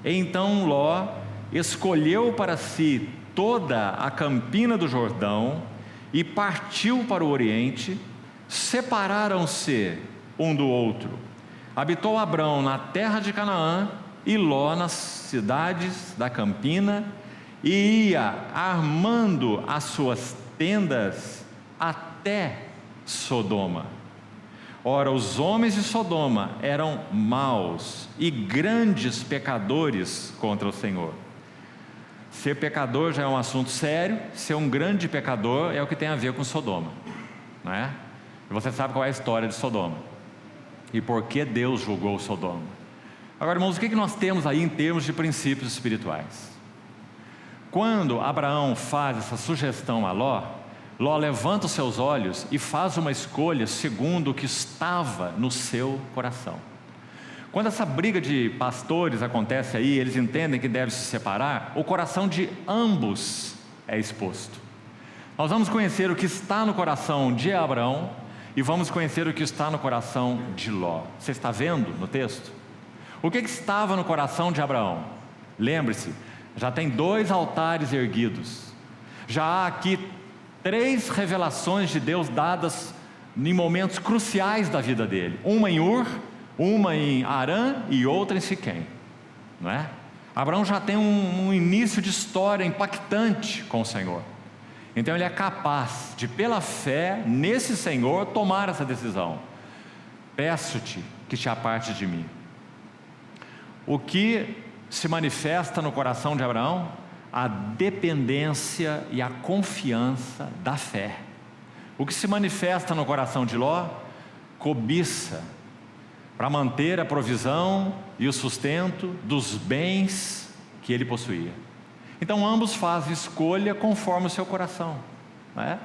Então Ló escolheu para si toda a campina do Jordão e partiu para o Oriente. Separaram-se um do outro. Habitou Abrão na terra de Canaã e Ló nas cidades da campina, e ia armando as suas tendas até Sodoma. Ora, os homens de Sodoma eram maus e grandes pecadores contra o Senhor. Ser pecador já é um assunto sério, ser um grande pecador é o que tem a ver com Sodoma, não é? E você sabe qual é a história de Sodoma e por que Deus julgou Sodoma. Agora, irmãos, o que nós temos aí em termos de princípios espirituais? Quando Abraão faz essa sugestão a Ló, Ló levanta os seus olhos e faz uma escolha segundo o que estava no seu coração. Quando essa briga de pastores acontece aí, eles entendem que devem se separar, o coração de ambos é exposto. Nós vamos conhecer o que está no coração de Abraão e vamos conhecer o que está no coração de Ló. Você está vendo no texto? O que estava no coração de Abraão? Lembre-se, já tem 2 altares erguidos. Já há aqui 3 revelações de Deus dadas em momentos cruciais da vida dele. Uma em Ur, uma em Harã e outra em Siquém, não é? Abraão já tem um início de história impactante com o Senhor. Então ele é capaz de, pela fé nesse Senhor, tomar essa decisão. Peço-te que te apartes de mim. O que se manifesta no coração de Abraão? A dependência e a confiança da fé. O que se manifesta no coração de Ló? Cobiça, para manter a provisão e o sustento dos bens que ele possuía. Então ambos fazem escolha conforme o seu coração, não é?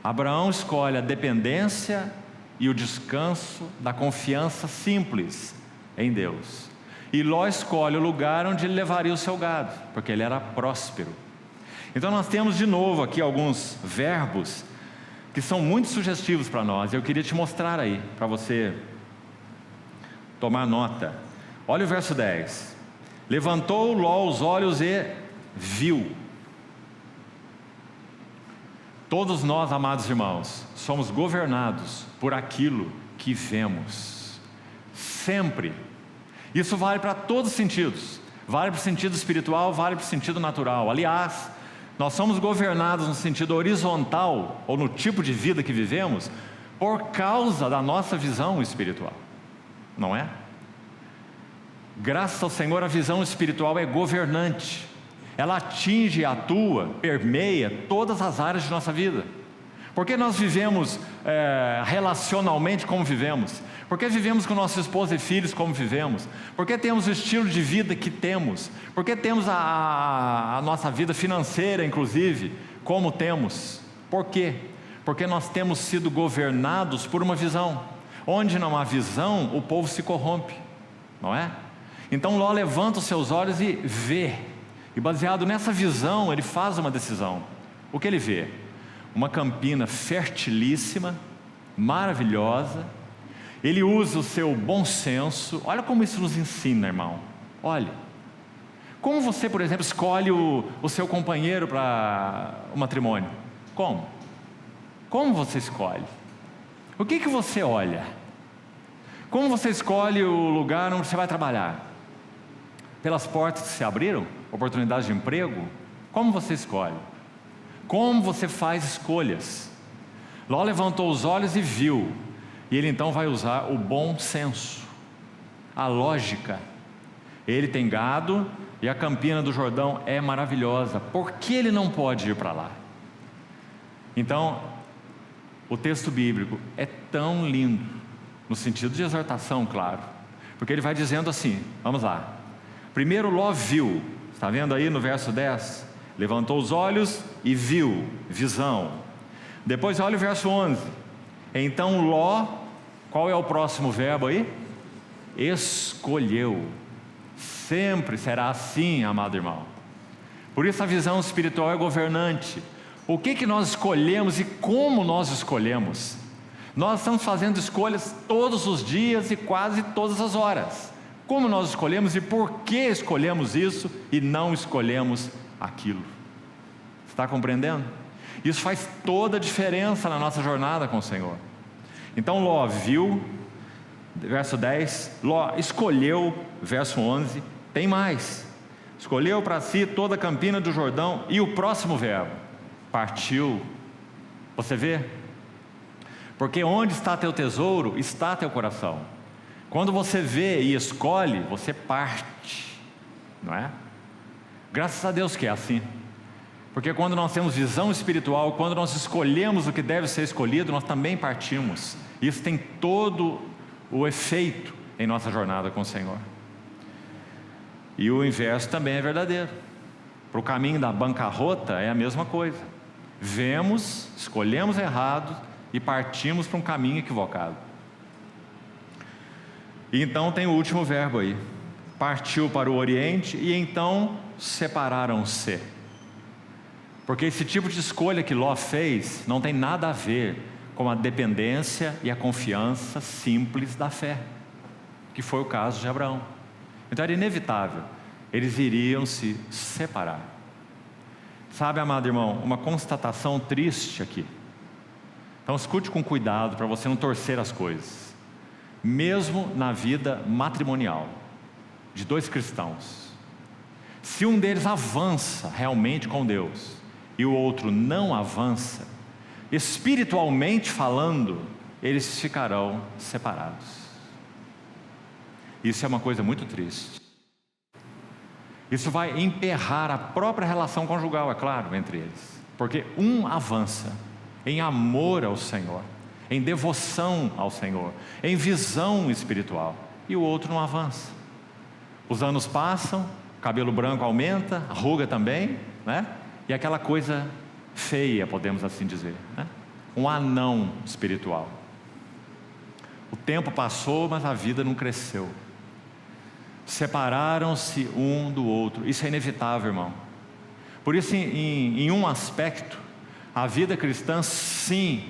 Abraão escolhe a dependência e o descanso da confiança simples em Deus. E Ló escolhe o lugar onde ele levaria o seu gado, porque ele era próspero. Então nós temos de novo aqui alguns verbos que são muito sugestivos para nós. Eu queria te mostrar aí, para você tomar nota. Olha o verso 10. Levantou Ló os olhos e viu. Todos nós, amados irmãos, somos governados por aquilo que vemos. Sempre. Isso vale para todos os sentidos. Vale para o sentido espiritual, vale para o sentido natural. Aliás, nós somos governados no sentido horizontal, ou no tipo de vida que vivemos, por causa da nossa visão espiritual, não é? Graças ao Senhor, a visão espiritual é governante. Ela atinge e atua, permeia todas as áreas de nossa vida. Por que nós vivemos relacionalmente como vivemos? Por que vivemos com nossa esposa e filhos como vivemos? Por que temos o estilo de vida que temos? Por que temos a nossa vida financeira, inclusive, como temos? Por quê? Porque nós temos sido governados por uma visão. Onde não há visão, o povo se corrompe, não é? Então Ló levanta os seus olhos e vê. E baseado nessa visão, ele faz uma decisão. O que ele vê? Uma campina fertilíssima, maravilhosa. Ele usa o seu bom senso. Olha como isso nos ensina, irmão. Olha, como você, por exemplo, escolhe o seu companheiro para o matrimônio? Como? Como você escolhe? O que você olha? Como você escolhe o lugar onde você vai trabalhar? Pelas portas que se abriram? Oportunidades de emprego? Como você escolhe? Como você faz escolhas? Ló levantou os olhos e viu. E ele então vai usar o bom senso, a lógica. Ele tem gado e a campina do Jordão é maravilhosa. Por que ele não pode ir para lá? Então, o texto bíblico é tão lindo, no sentido de exortação, claro, porque ele vai dizendo assim, vamos lá. Primeiro Ló viu, está vendo aí no verso 10? Levantou os olhos e viu, visão. Depois olha o verso 11. Então Ló, qual é o próximo verbo aí? Escolheu. Sempre será assim, amado irmão. Por isso a visão espiritual é governante. O que nós escolhemos e como nós escolhemos? Nós estamos fazendo escolhas todos os dias e quase todas as horas. Como nós escolhemos e por que escolhemos isso e não escolhemos aquilo? Está compreendendo? Isso faz toda a diferença na nossa jornada com o Senhor. Então Ló viu, verso 10, Ló escolheu, verso 11, tem mais. Escolheu para si toda a campina do Jordão e o próximo verbo, partiu. Você vê? Porque onde está teu tesouro, está teu coração. Quando você vê e escolhe, você parte, não é? Graças a Deus que é assim. Porque quando nós temos visão espiritual, quando nós escolhemos o que deve ser escolhido, nós também partimos. Isso tem todo o efeito em nossa jornada com o Senhor. E o inverso também é verdadeiro. Para o caminho da bancarrota é a mesma coisa. Vemos, escolhemos errado e partimos para um caminho equivocado. E então tem o último verbo aí. Partiu para o Oriente e então separaram-se. Porque esse tipo de escolha que Ló fez não tem nada a ver com a dependência e a confiança simples da fé, que foi o caso de Abraão. Então era inevitável, eles iriam se separar. Sabe, amado irmão, uma constatação triste aqui. Então escute com cuidado para você não torcer as coisas. Mesmo na vida matrimonial de dois cristãos, se um deles avança realmente com Deus e o outro não avança, espiritualmente falando, eles ficarão separados. Isso é uma coisa muito triste. Isso vai emperrar a própria relação conjugal, é claro, entre eles, porque um avança em amor ao Senhor, em devoção ao Senhor, em visão espiritual, e o outro não avança. Os anos passam, cabelo branco aumenta, a ruga também, né? E aquela coisa feia, podemos assim dizer, né? Um anão espiritual. O tempo passou, mas a vida não cresceu. Separaram-se um do outro. Isso é inevitável, irmão. Por isso, em um aspecto, a vida cristã sim,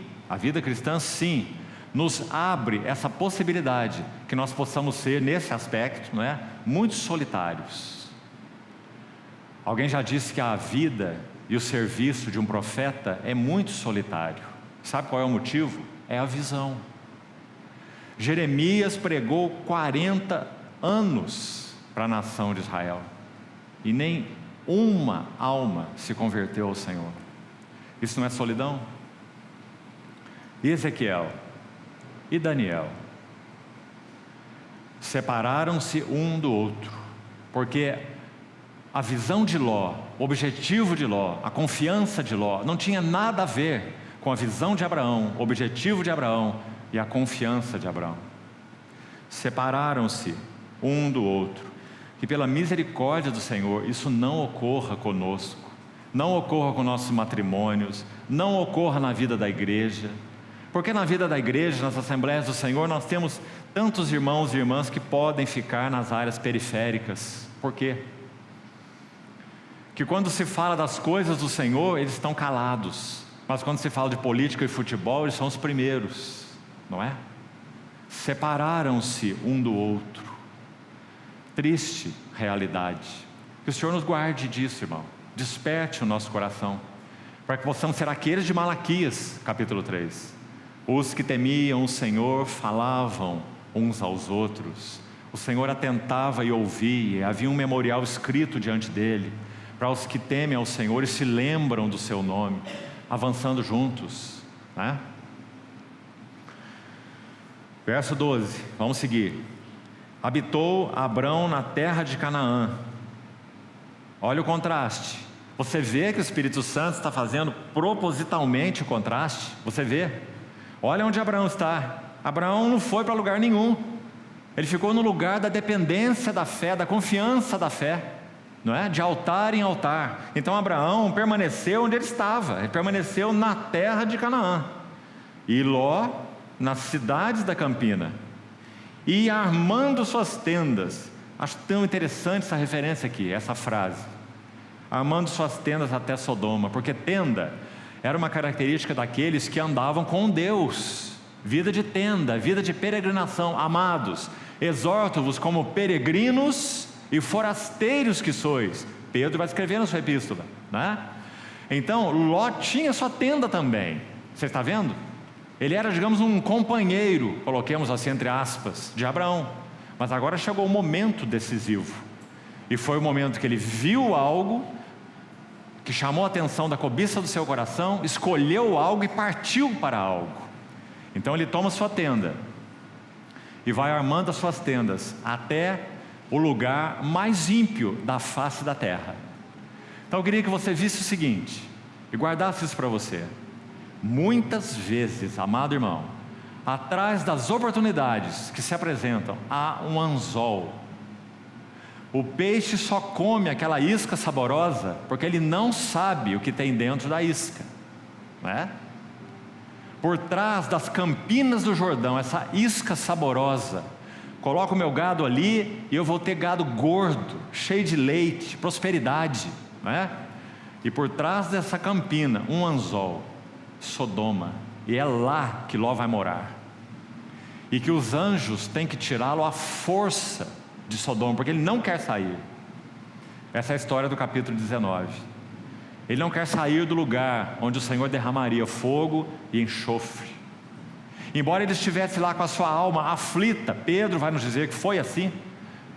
nos abre essa possibilidade que nós possamos ser, nesse aspecto, não é? Muito solitários. Alguém já disse que a vida e o serviço de um profeta é muito solitário. Sabe qual é o motivo? É a visão. Jeremias pregou 40 anos para a nação de Israel e nem uma alma se converteu ao Senhor. Isso não é solidão? E Ezequiel? e Daniel separaram-se um do outro, porque a visão de Ló, o objetivo de Ló, a confiança de Ló, não tinha nada a ver com a visão de Abraão, o objetivo de Abraão e a confiança de Abraão. Separaram-se um do outro. Que pela misericórdia do Senhor isso não ocorra conosco, não ocorra com nossos matrimônios, não ocorra na vida da igreja, porque na vida da igreja, nas assembleias do Senhor, nós temos tantos irmãos e irmãs que podem ficar nas áreas periféricas. Por quê? Que quando se fala das coisas do Senhor, eles estão calados, mas quando se fala de política e futebol, eles são os primeiros, não é? Separaram-se um do outro. Triste realidade. Que o Senhor nos guarde disso, irmão. Desperte o nosso coração, para que possamos ser aqueles de Malaquias, capítulo 3. Os que temiam o Senhor falavam uns aos outros. O Senhor atentava e ouvia, havia um memorial escrito diante dele, para os que temem ao Senhor e se lembram do seu nome, avançando juntos, né? Verso 12, vamos seguir. Habitou Abrão na terra de Canaã. Olha o contraste. Você vê que o Espírito Santo está fazendo propositalmente o contraste? Você vê? Olha onde Abraão está. Abraão não foi para lugar nenhum. Ele ficou no lugar da dependência da fé, da confiança da fé, não é? De altar em altar. Então Abraão permaneceu onde ele estava. Ele permaneceu na terra de Canaã. E Ló nas cidades da campina. E armando suas tendas. Acho tão interessante essa referência aqui, essa frase. Armando suas tendas até Sodoma. Porque tenda era uma característica daqueles que andavam com Deus. Vida de tenda, vida de peregrinação. Amados, exorto-vos como peregrinos e forasteiros que sois. Pedro vai escrever na sua epístola, né? Então Ló tinha sua tenda também. Você está vendo? Ele era, digamos, um companheiro, coloquemos assim entre aspas, de Abraão. Mas agora chegou o momento decisivo. E foi o momento que ele viu algo que chamou a atenção da cobiça do seu coração, escolheu algo e partiu para algo. Então ele toma sua tenda e vai armando as suas tendas até o lugar mais ímpio da face da terra. Então eu queria que você visse o seguinte e guardasse isso para você. Muitas vezes, amado irmão, atrás das oportunidades que se apresentam, há um anzol. O peixe só come aquela isca saborosa porque ele não sabe o que tem dentro da isca, não é? Por trás das campinas do Jordão, essa isca saborosa, coloco o meu gado ali e eu vou ter gado gordo, cheio de leite, prosperidade, não é? E por trás dessa campina, um anzol, Sodoma, e é lá que Ló vai morar, e que os anjos têm que tirá-lo à força de Sodoma, porque ele não quer sair. Essa é a história do capítulo 19. Ele não quer sair do lugar onde o Senhor derramaria fogo e enxofre. Embora ele estivesse lá com a sua alma aflita, Pedro vai nos dizer que foi assim.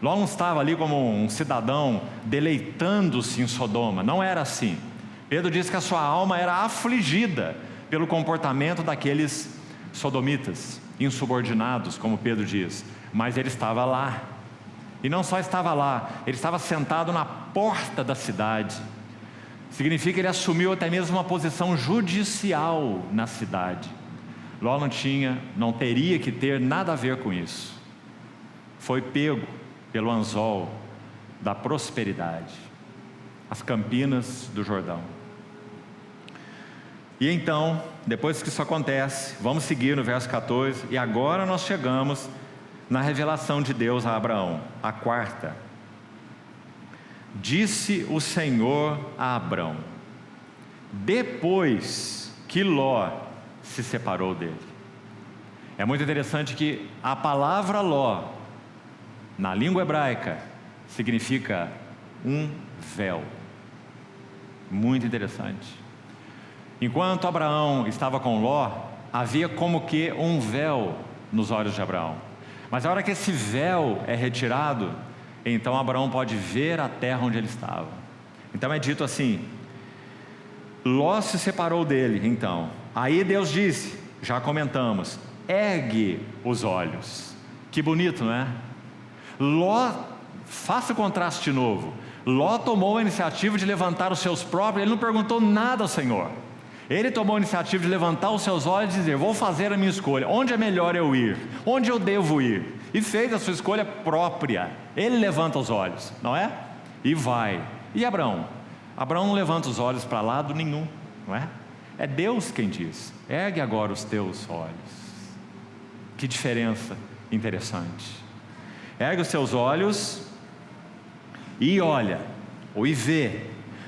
Ló não estava ali como um cidadão deleitando-se em Sodoma, não era assim. Pedro diz que a sua alma era afligida pelo comportamento daqueles sodomitas, insubordinados, como Pedro diz, mas ele estava lá. E não só estava lá, ele estava sentado na porta da cidade. Significa que ele assumiu até mesmo uma posição judicial na cidade. Ló não teria que ter nada a ver com isso. Foi pego pelo anzol da prosperidade, as campinas do Jordão. E então, depois que isso acontece, vamos seguir no verso 14, e agora nós chegamos na revelação de Deus a Abraão, a quarta. Disse o Senhor a Abrão, depois que Ló se separou dele. É muito interessante que a palavra Ló, na língua hebraica, significa um véu. Muito interessante. Enquanto Abraão estava com Ló, havia como que um véu nos olhos de Abraão. Mas a hora que esse véu é retirado, então Abraão pode ver a terra onde ele estava. Então é dito assim: Ló se separou dele, então. Aí Deus disse, já comentamos, ergue os olhos. Que bonito, não é? Ló, faça o contraste de novo. Ló tomou a iniciativa de levantar os seus próprios, ele não perguntou nada ao Senhor. Ele tomou a iniciativa de levantar os seus olhos e dizer: vou fazer a minha escolha, onde é melhor eu ir, onde eu devo ir, e fez a sua escolha própria. Ele levanta os olhos, não é? E vai. E Abraão? Abraão não levanta os olhos para lado nenhum, não é? É Deus quem diz: ergue agora os teus olhos. Que diferença interessante. Ergue os seus olhos e olha, ou e vê,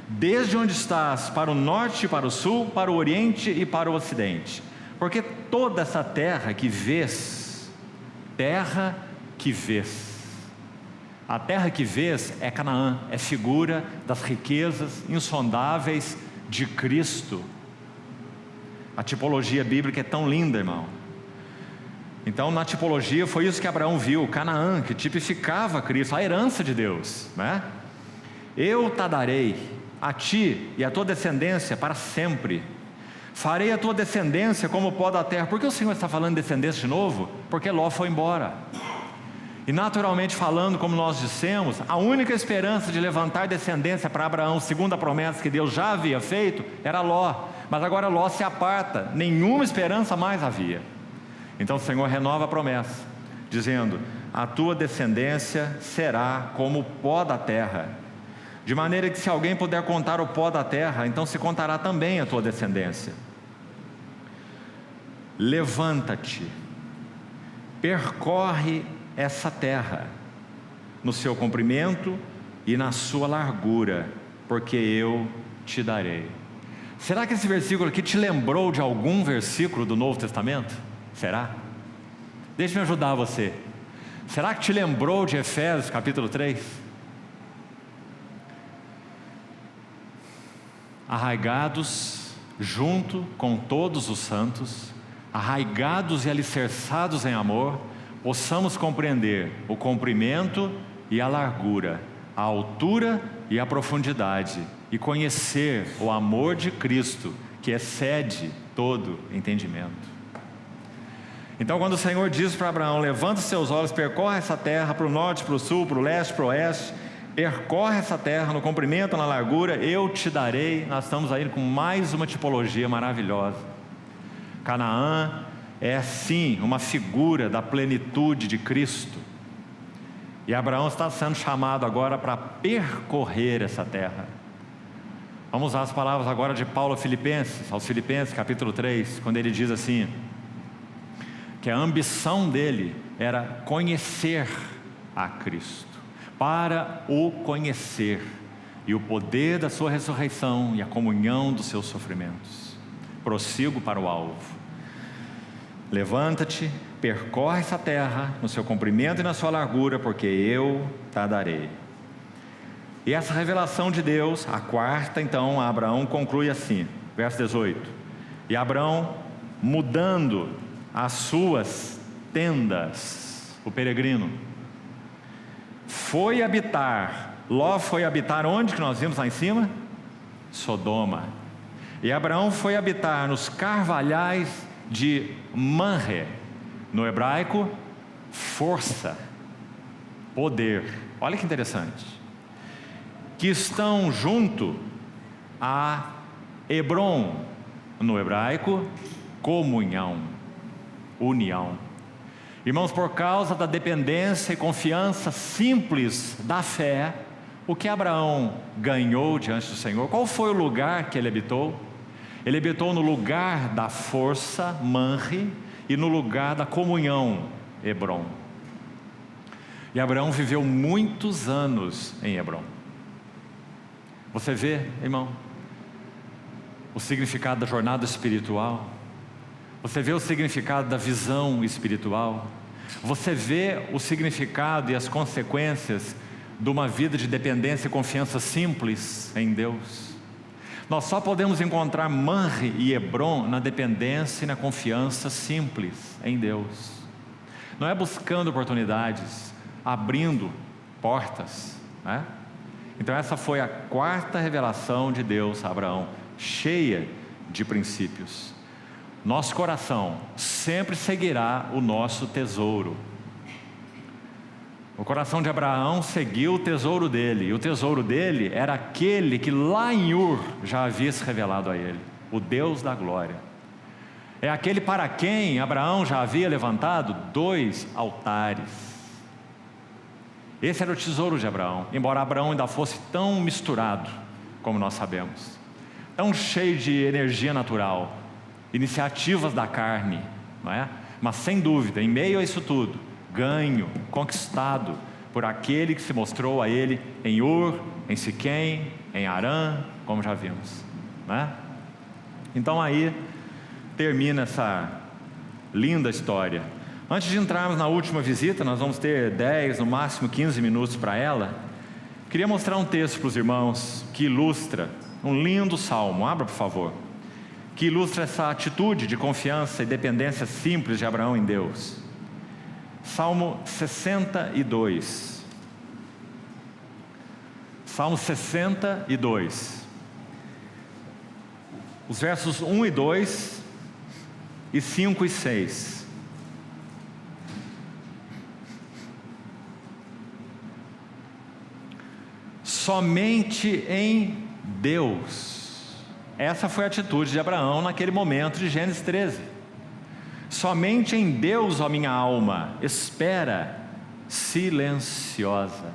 desde onde estás, para o norte, para o sul, para o oriente e para o ocidente. Porque toda essa terra que vês, a terra que vês é Canaã, é figura das riquezas insondáveis de Cristo. A tipologia bíblica é tão linda, irmão. Então, na tipologia, foi isso que Abraão viu, Canaã, que tipificava Cristo, a herança de Deus, né? Eu te darei a ti e a tua descendência para sempre. Farei a tua descendência como o pó da terra. Por que o Senhor está falando de descendência de novo? Porque Ló foi embora. E naturalmente falando, como nós dissemos, a única esperança de levantar descendência para Abraão, segundo a promessa que Deus já havia feito, era Ló. Mas agora Ló se aparta, nenhuma esperança mais havia. Então o Senhor renova a promessa, dizendo: a tua descendência será como o pó da terra. De maneira que se alguém puder contar o pó da terra, então se contará também a tua descendência. Levanta-te, percorre essa terra, no seu comprimento e na sua largura, porque eu te darei. Será que esse versículo aqui te lembrou de algum versículo do Novo Testamento? Será? Deixa-me ajudar você. Será que te lembrou de Efésios capítulo 3? Arraigados junto com todos os santos, arraigados e alicerçados em amor, possamos compreender o comprimento e a largura, a altura e a profundidade, e conhecer o amor de Cristo, que excede todo entendimento. Então, quando o Senhor diz para Abraão: levanta os seus olhos, percorre essa terra, para o norte, para o sul, para o leste, para o oeste, percorre essa terra no comprimento, na largura, eu te darei. Nós estamos aí com mais uma tipologia maravilhosa. Canaã é sim uma figura da plenitude de Cristo, e Abraão está sendo chamado agora para percorrer essa terra. Vamos usar as palavras agora de Paulo aos Filipenses capítulo 3, quando ele diz assim, que a ambição dele era conhecer a Cristo, para o conhecer, e o poder da sua ressurreição e a comunhão dos seus sofrimentos. Prossigo para o alvo. Levanta-te, percorre essa terra no seu comprimento e na sua largura, porque eu te darei. E essa revelação de Deus, a quarta, então, Abraão conclui assim, verso 18: e Abraão, mudando as suas tendas, o peregrino, foi habitar. Ló foi habitar onde que nós vimos lá em cima? Sodoma. E Abraão foi habitar nos carvalhais de Manre, no hebraico, força, poder. Olha que interessante. Que estão junto a Hebron, no hebraico, comunhão, união. Irmãos, por causa da dependência e confiança simples da fé, o que Abraão ganhou diante do Senhor? Qual foi o lugar que ele habitou? Ele habitou no lugar da força, Manre, e no lugar da comunhão, Hebron. E Abraão viveu muitos anos em Hebron. Você vê, irmão, o significado da jornada espiritual. Você vê o significado da visão espiritual. Você vê o significado e as consequências de uma vida de dependência e confiança simples em Deus. Nós só podemos encontrar Manre e Hebron na dependência e na confiança simples em Deus. Não é buscando oportunidades, abrindo portas, né? Então essa foi a quarta revelação de Deus a Abraão, cheia de princípios. nosso coração sempre seguirá o nosso tesouro. O coração de Abraão seguiu o tesouro dele, e o tesouro dele era aquele que lá em Ur já havia se revelado a ele, o Deus da glória. É aquele para quem Abraão já havia levantado 2 altares. Esse era o tesouro de Abraão, embora Abraão ainda fosse tão misturado, como nós sabemos, tão cheio de energia natural, iniciativas da carne, não é? Mas sem dúvida, em meio a isso tudo, ganho, conquistado por aquele que se mostrou a ele em Ur, em Siquém, em Arã, como já vimos, né? Então aí termina essa linda história. Antes de entrarmos na última visita, nós vamos ter 10, no máximo 15 minutos para ela. Queria mostrar um texto para os irmãos que ilustra um lindo salmo. Abra, por favor. Que ilustra essa atitude de confiança e dependência simples de Abraão em Deus. Salmo 62. Salmo 62. Os versos 1 e 2 e 5 e 6. Somente em Deus. Essa foi a atitude de Abraão naquele momento de Gênesis 13. Somente em Deus, ó minha alma, espera silenciosa.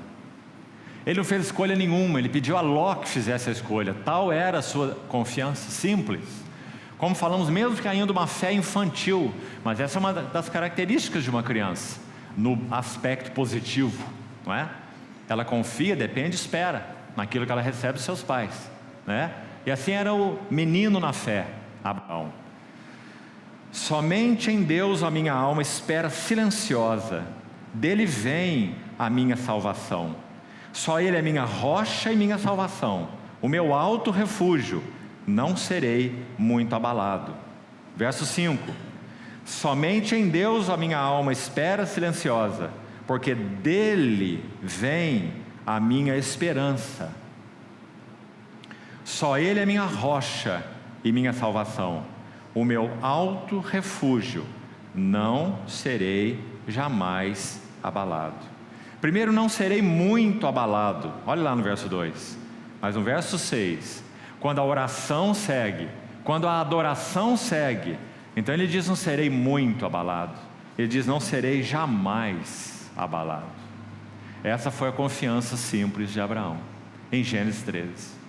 Ele não fez escolha nenhuma, ele pediu a Ló que fizesse a escolha. Tal era a sua confiança simples. Como falamos, mesmo que ainda uma fé infantil, mas essa é uma das características de uma criança, no aspecto positivo, não é? Ela confia, depende, espera naquilo que ela recebe dos seus pais, né? E assim era o menino na fé, Abraão. Somente em Deus a minha alma espera silenciosa, dele vem a minha salvação. Só ele é minha rocha e minha salvação, o meu alto refúgio, não serei muito abalado. Verso 5. Somente em Deus a minha alma espera silenciosa, porque dele vem a minha esperança. Só ele é minha rocha e minha salvação, o meu alto refúgio, não serei jamais abalado. Primeiro, não serei muito abalado. Olha lá no verso 2. Mas no verso 6, quando a oração segue, quando a adoração segue, então ele diz: não serei muito abalado. Ele diz: não serei jamais abalado. Essa foi a confiança simples de Abraão, em Gênesis 13.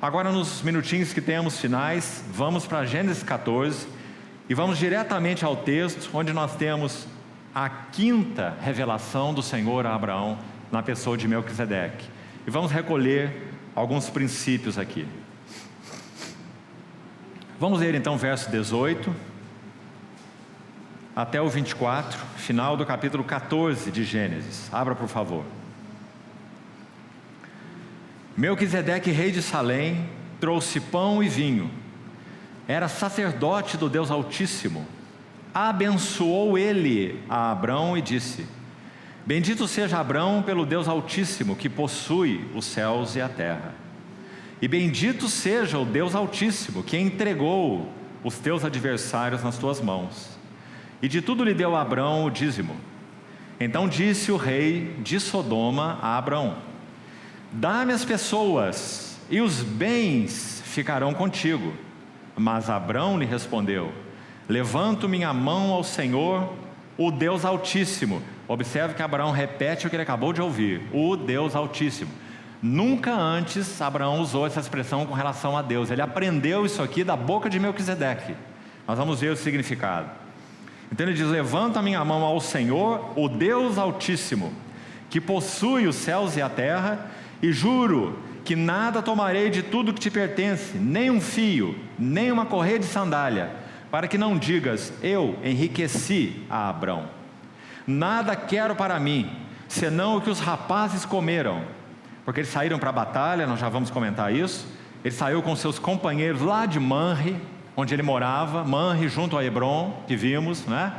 Agora, nos minutinhos que temos finais, vamos para Gênesis 14 e vamos diretamente ao texto onde nós temos a 5ª revelação do Senhor a Abraão na pessoa de Melquisedeque. E vamos recolher alguns princípios aqui. Vamos ler então o verso 18 até o 24, final do capítulo 14 de Gênesis. Abra, por favor. Melquisedeque, rei de Salém, trouxe pão e vinho. Era sacerdote do Deus Altíssimo. Abençoou ele a Abrão e disse: bendito seja Abrão pelo Deus Altíssimo, que possui os céus e a terra. E bendito seja o Deus Altíssimo, que entregou os teus adversários nas tuas mãos. E de tudo lhe deu a Abrão o dízimo. Então disse o rei de Sodoma a Abrão: dá-me as pessoas, e os bens ficarão contigo. Mas Abrão lhe respondeu: levanto minha mão ao Senhor, o Deus Altíssimo. Observe que Abraão repete o que ele acabou de ouvir: o Deus Altíssimo. Nunca antes Abraão usou essa expressão com relação a Deus. Ele aprendeu isso aqui da boca de Melquisedeque. Nós vamos ver o significado. Então ele diz: levanta minha mão ao Senhor, o Deus Altíssimo, que possui os céus e a terra, e juro que nada tomarei de tudo que te pertence, nem um fio, nem uma correia de sandália, para que não digas: eu enriqueci a Abrão. Nada quero para mim, senão o que os rapazes comeram. Porque eles saíram para a batalha, nós já vamos comentar isso. Ele saiu com seus companheiros lá de Manre, onde ele morava, Manre junto a Hebron, que vimos, né?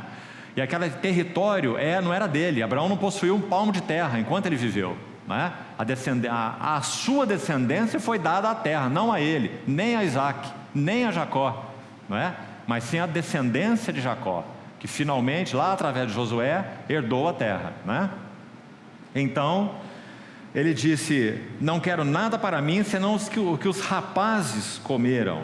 E aquele território não era dele. Abraão não possuía um palmo de terra enquanto ele viveu, né? A sua descendência foi dada à terra, não a ele, nem a Isaac, nem a Jacó, não é? mas sim a descendência de Jacó, que finalmente, lá através de Josué, herdou a terra, né? Então, ele disse: não quero nada para mim, senão o que os rapazes comeram,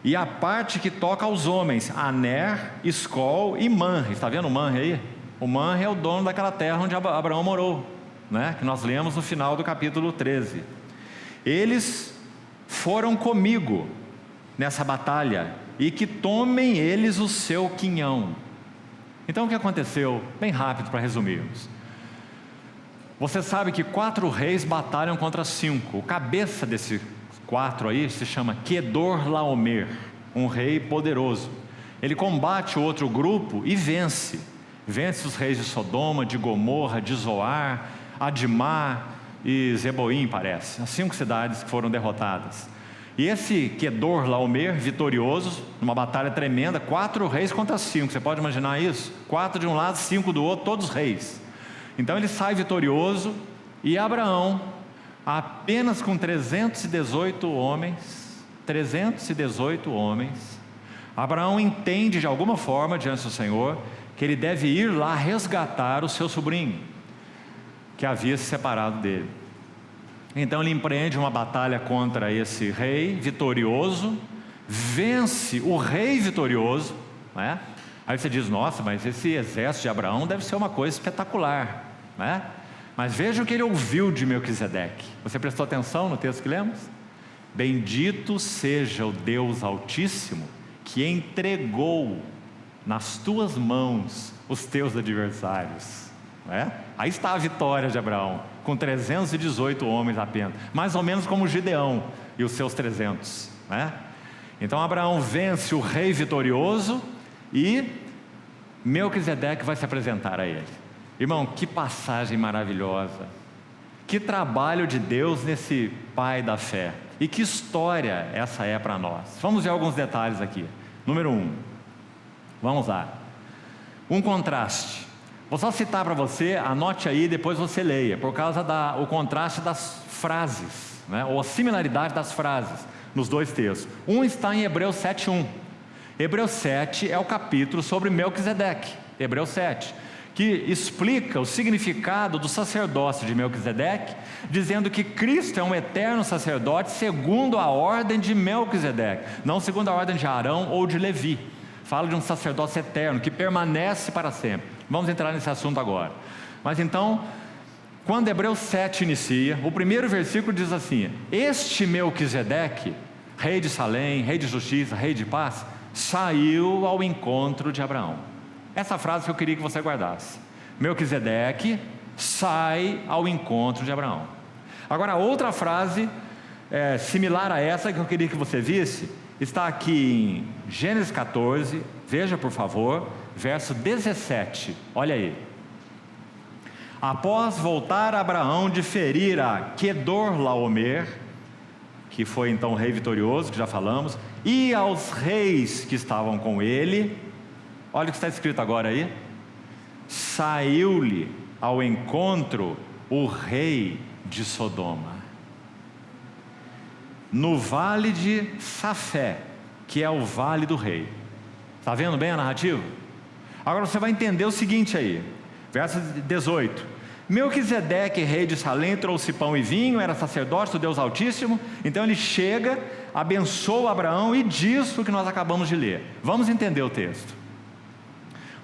e a parte que toca aos homens, Aner, Escol e Manre. Está vendo o Manre aí? O Manre é o dono daquela terra onde Abraão morou, né? Que nós lemos no final do capítulo 13. Eles foram comigo nessa batalha, e que tomem eles o seu quinhão. Então o que aconteceu? Bem rápido para resumirmos. Você sabe que 4 reis batalham contra 5. O cabeça desses 4 aí se chama Quedorlaomer, um rei poderoso. Ele combate o outro grupo e vence. Vence os reis de Sodoma, de Gomorra, de Zoar, Adimá e Zeboim, parece. As 5 cidades que foram derrotadas. E esse Quedorlaomer, vitorioso, numa batalha tremenda, 4 reis contra 5. Você pode imaginar isso? 4 de um lado, 5 do outro, todos reis. Então ele sai vitorioso, e Abraão, apenas com 318 homens, Abraão entende de alguma forma diante do Senhor que ele deve ir lá resgatar o seu sobrinho, que havia se separado dele. Então ele empreende uma batalha contra esse rei vitorioso, vence o rei vitorioso, né? Aí você diz: nossa, mas esse exército de Abraão deve ser uma coisa espetacular, né? Mas veja o que ele ouviu de Melquisedeque. Você prestou atenção no texto que lemos? Bendito seja o Deus Altíssimo, que entregou nas tuas mãos os teus adversários, né? Aí está a vitória de Abraão, com 318 homens apenas, mais ou menos como Gideão e os seus 300, né? Então Abraão vence o rei vitorioso, e Melquisedeque vai se apresentar a ele. Irmão, que passagem maravilhosa, que trabalho de Deus nesse pai da fé, e que história essa é para nós. Vamos ver alguns detalhes aqui. Número 1, vamos lá, um contraste. Vou só citar para você, anote aí, depois você leia, por causa do contraste das frases, né? Ou a similaridade das frases nos 2 textos. Um está em Hebreus 7:1. Hebreus 7 é o capítulo sobre Melquisedeque, Hebreus 7, que explica o significado do sacerdócio de Melquisedeque, dizendo que Cristo é um eterno sacerdote segundo a ordem de Melquisedeque, não segundo a ordem de Arão ou de Levi. Fala de um sacerdócio eterno, que permanece para sempre. Vamos entrar nesse assunto agora. Mas então, quando Hebreus 7 inicia, o primeiro versículo diz assim: este Melquisedeque, rei de Salém, rei de justiça, rei de paz, saiu ao encontro de Abraão. Essa frase que eu queria que você guardasse. Melquisedeque sai ao encontro de Abraão. Agora, a outra frase similar a essa que eu queria que você visse, está aqui em Gênesis 14, veja por favor, verso 17, olha aí. Após voltar Abraão de ferir a Quedorlaomer, que foi então o rei vitorioso, que já falamos, e aos reis que estavam com ele, olha o que está escrito agora aí: saiu-lhe ao encontro o rei de Sodoma, no vale de Safé, que é o vale do rei. Está vendo bem a narrativa? Agora você vai entender o seguinte aí, verso 18. Melquisedeque, rei de Salém, trouxe pão e vinho, era sacerdote do Deus Altíssimo. Então ele chega, abençoa Abraão e diz o que nós acabamos de ler. Vamos entender o texto.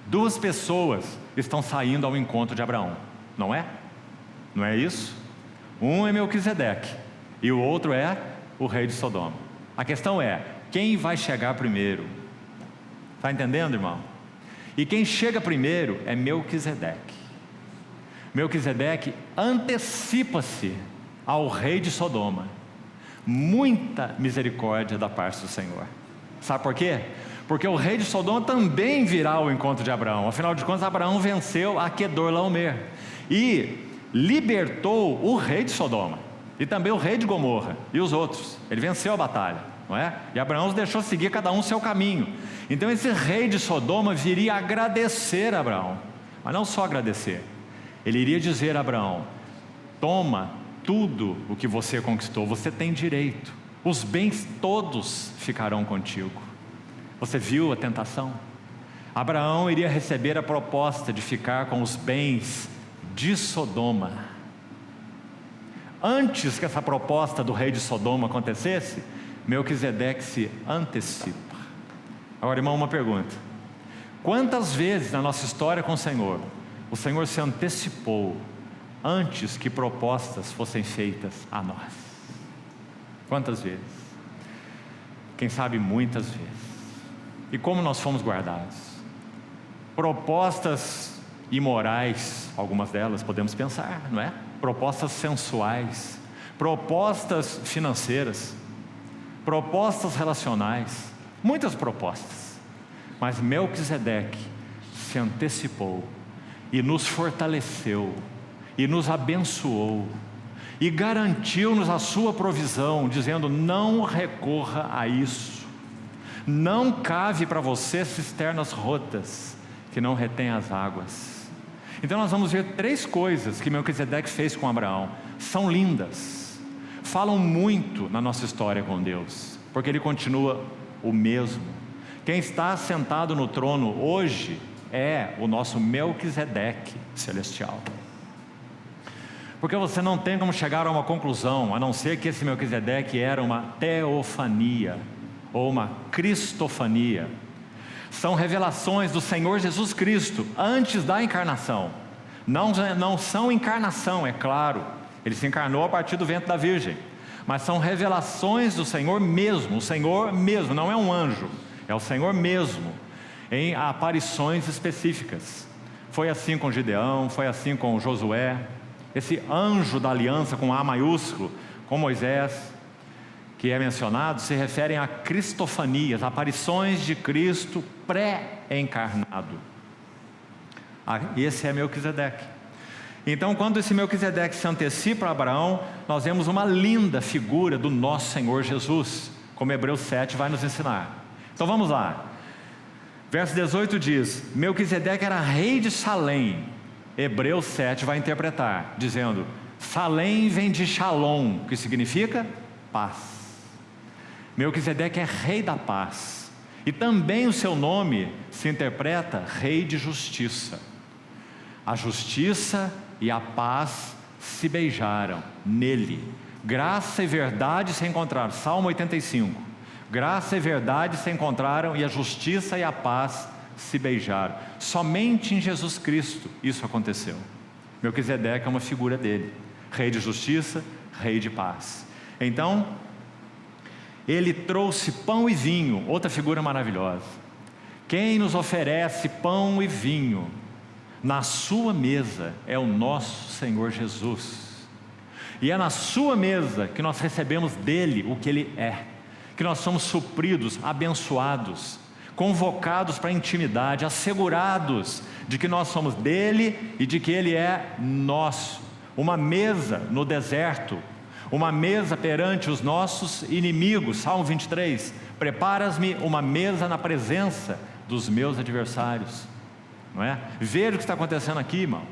2 pessoas estão saindo ao encontro de Abraão, não é? Não é isso? Um é Melquisedeque e o outro é o rei de Sodoma. A questão é, quem vai chegar primeiro? Está entendendo, irmão? E quem chega primeiro é Melquisedeque. Melquisedeque antecipa-se ao rei de Sodoma. Muita misericórdia da parte do Senhor. Sabe por quê? Porque o rei de Sodoma também virá ao encontro de Abraão. Afinal de contas, Abraão venceu a Quedorlaomer e libertou o rei de Sodoma e também o rei de Gomorra e os outros. Ele venceu a batalha, não é? E Abraão os deixou seguir cada um seu caminho. Então esse rei de Sodoma viria agradecer a Abraão, mas não só agradecer. Ele iria dizer a Abraão: toma tudo o que você conquistou, você tem direito, os bens todos ficarão contigo. Você viu a tentação? Abraão iria receber a proposta de ficar com os bens de Sodoma. Antes que essa proposta do rei de Sodoma acontecesse, Melquisedeque se antecipa. Agora, irmão, uma pergunta: quantas vezes na nossa história com o Senhor se antecipou antes que propostas fossem feitas a nós? Quantas vezes? Quem sabe muitas vezes. E como nós fomos guardados? Propostas imorais, algumas delas podemos pensar, não é? Propostas sensuais, propostas financeiras, propostas relacionais, muitas propostas. Mas Melquisedeque se antecipou e nos fortaleceu e nos abençoou e garantiu-nos a sua provisão, dizendo: não recorra a isso, não cave para você cisternas rotas que não retêm as águas. Então nós vamos ver 3 coisas que Melquisedeque fez com Abraão. São lindas, falam muito na nossa história com Deus, porque ele continua o mesmo. Quem está sentado no trono hoje é o nosso Melquisedeque celestial. Porque você não tem como chegar a uma conclusão, a não ser que esse Melquisedeque era uma teofania, ou uma cristofania. São revelações do Senhor Jesus Cristo, antes da encarnação. Não são encarnação, é claro, ele se encarnou a partir do ventre da Virgem. Mas são revelações do Senhor mesmo, o Senhor mesmo, não é um anjo, é o Senhor mesmo, em aparições específicas. Foi assim com Gideão, foi assim com Josué. Esse anjo da aliança com A maiúsculo, com Moisés, que é mencionado, se referem a cristofanias, aparições de Cristo pré-encarnado. Esse é Melquisedeque. Então, quando esse Melquisedeque se antecipa a Abraão, nós vemos uma linda figura do nosso Senhor Jesus, como Hebreus 7 vai nos ensinar. Então vamos lá. Verso 18 diz: Melquisedeque era rei de Salém. Hebreus 7 vai interpretar, dizendo: Salém vem de Shalom, que significa paz. Melquisedeque é rei da paz. E também o seu nome se interpreta rei de justiça. A justiça e a paz se beijaram nele. Graça e verdade se encontraram. Salmo 85. Graça e verdade se encontraram e a justiça e a paz se beijaram. Somente em Jesus Cristo isso aconteceu. Melquisedeque é uma figura dele. Rei de justiça, rei de paz. Então, ele trouxe pão e vinho, outra figura maravilhosa. Quem nos oferece pão e vinho na sua mesa é o nosso Senhor Jesus. E é na sua mesa que nós recebemos dele o que ele é, que nós somos supridos, abençoados, convocados para a intimidade, assegurados de que nós somos dele e de que ele é nosso. Uma mesa no deserto, uma mesa perante os nossos inimigos. Salmo 23, preparas-me uma mesa na presença dos meus adversários. Não é? Veja o que está acontecendo aqui, irmão.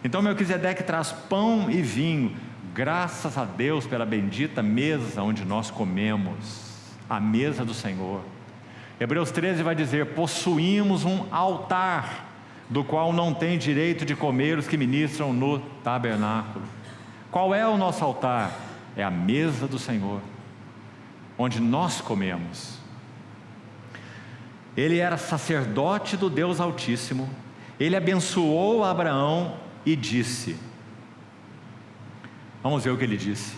Então Melquisedeque traz pão e vinho, graças a Deus pela bendita mesa onde nós comemos, a mesa do Senhor. Hebreus 13 vai dizer: possuímos um altar, do qual não tem direito de comer os que ministram no tabernáculo. Qual é o nosso altar? É a mesa do Senhor, onde nós comemos. Ele era sacerdote do Deus Altíssimo. Ele abençoou Abraão e disse. Vamos ver o que ele disse.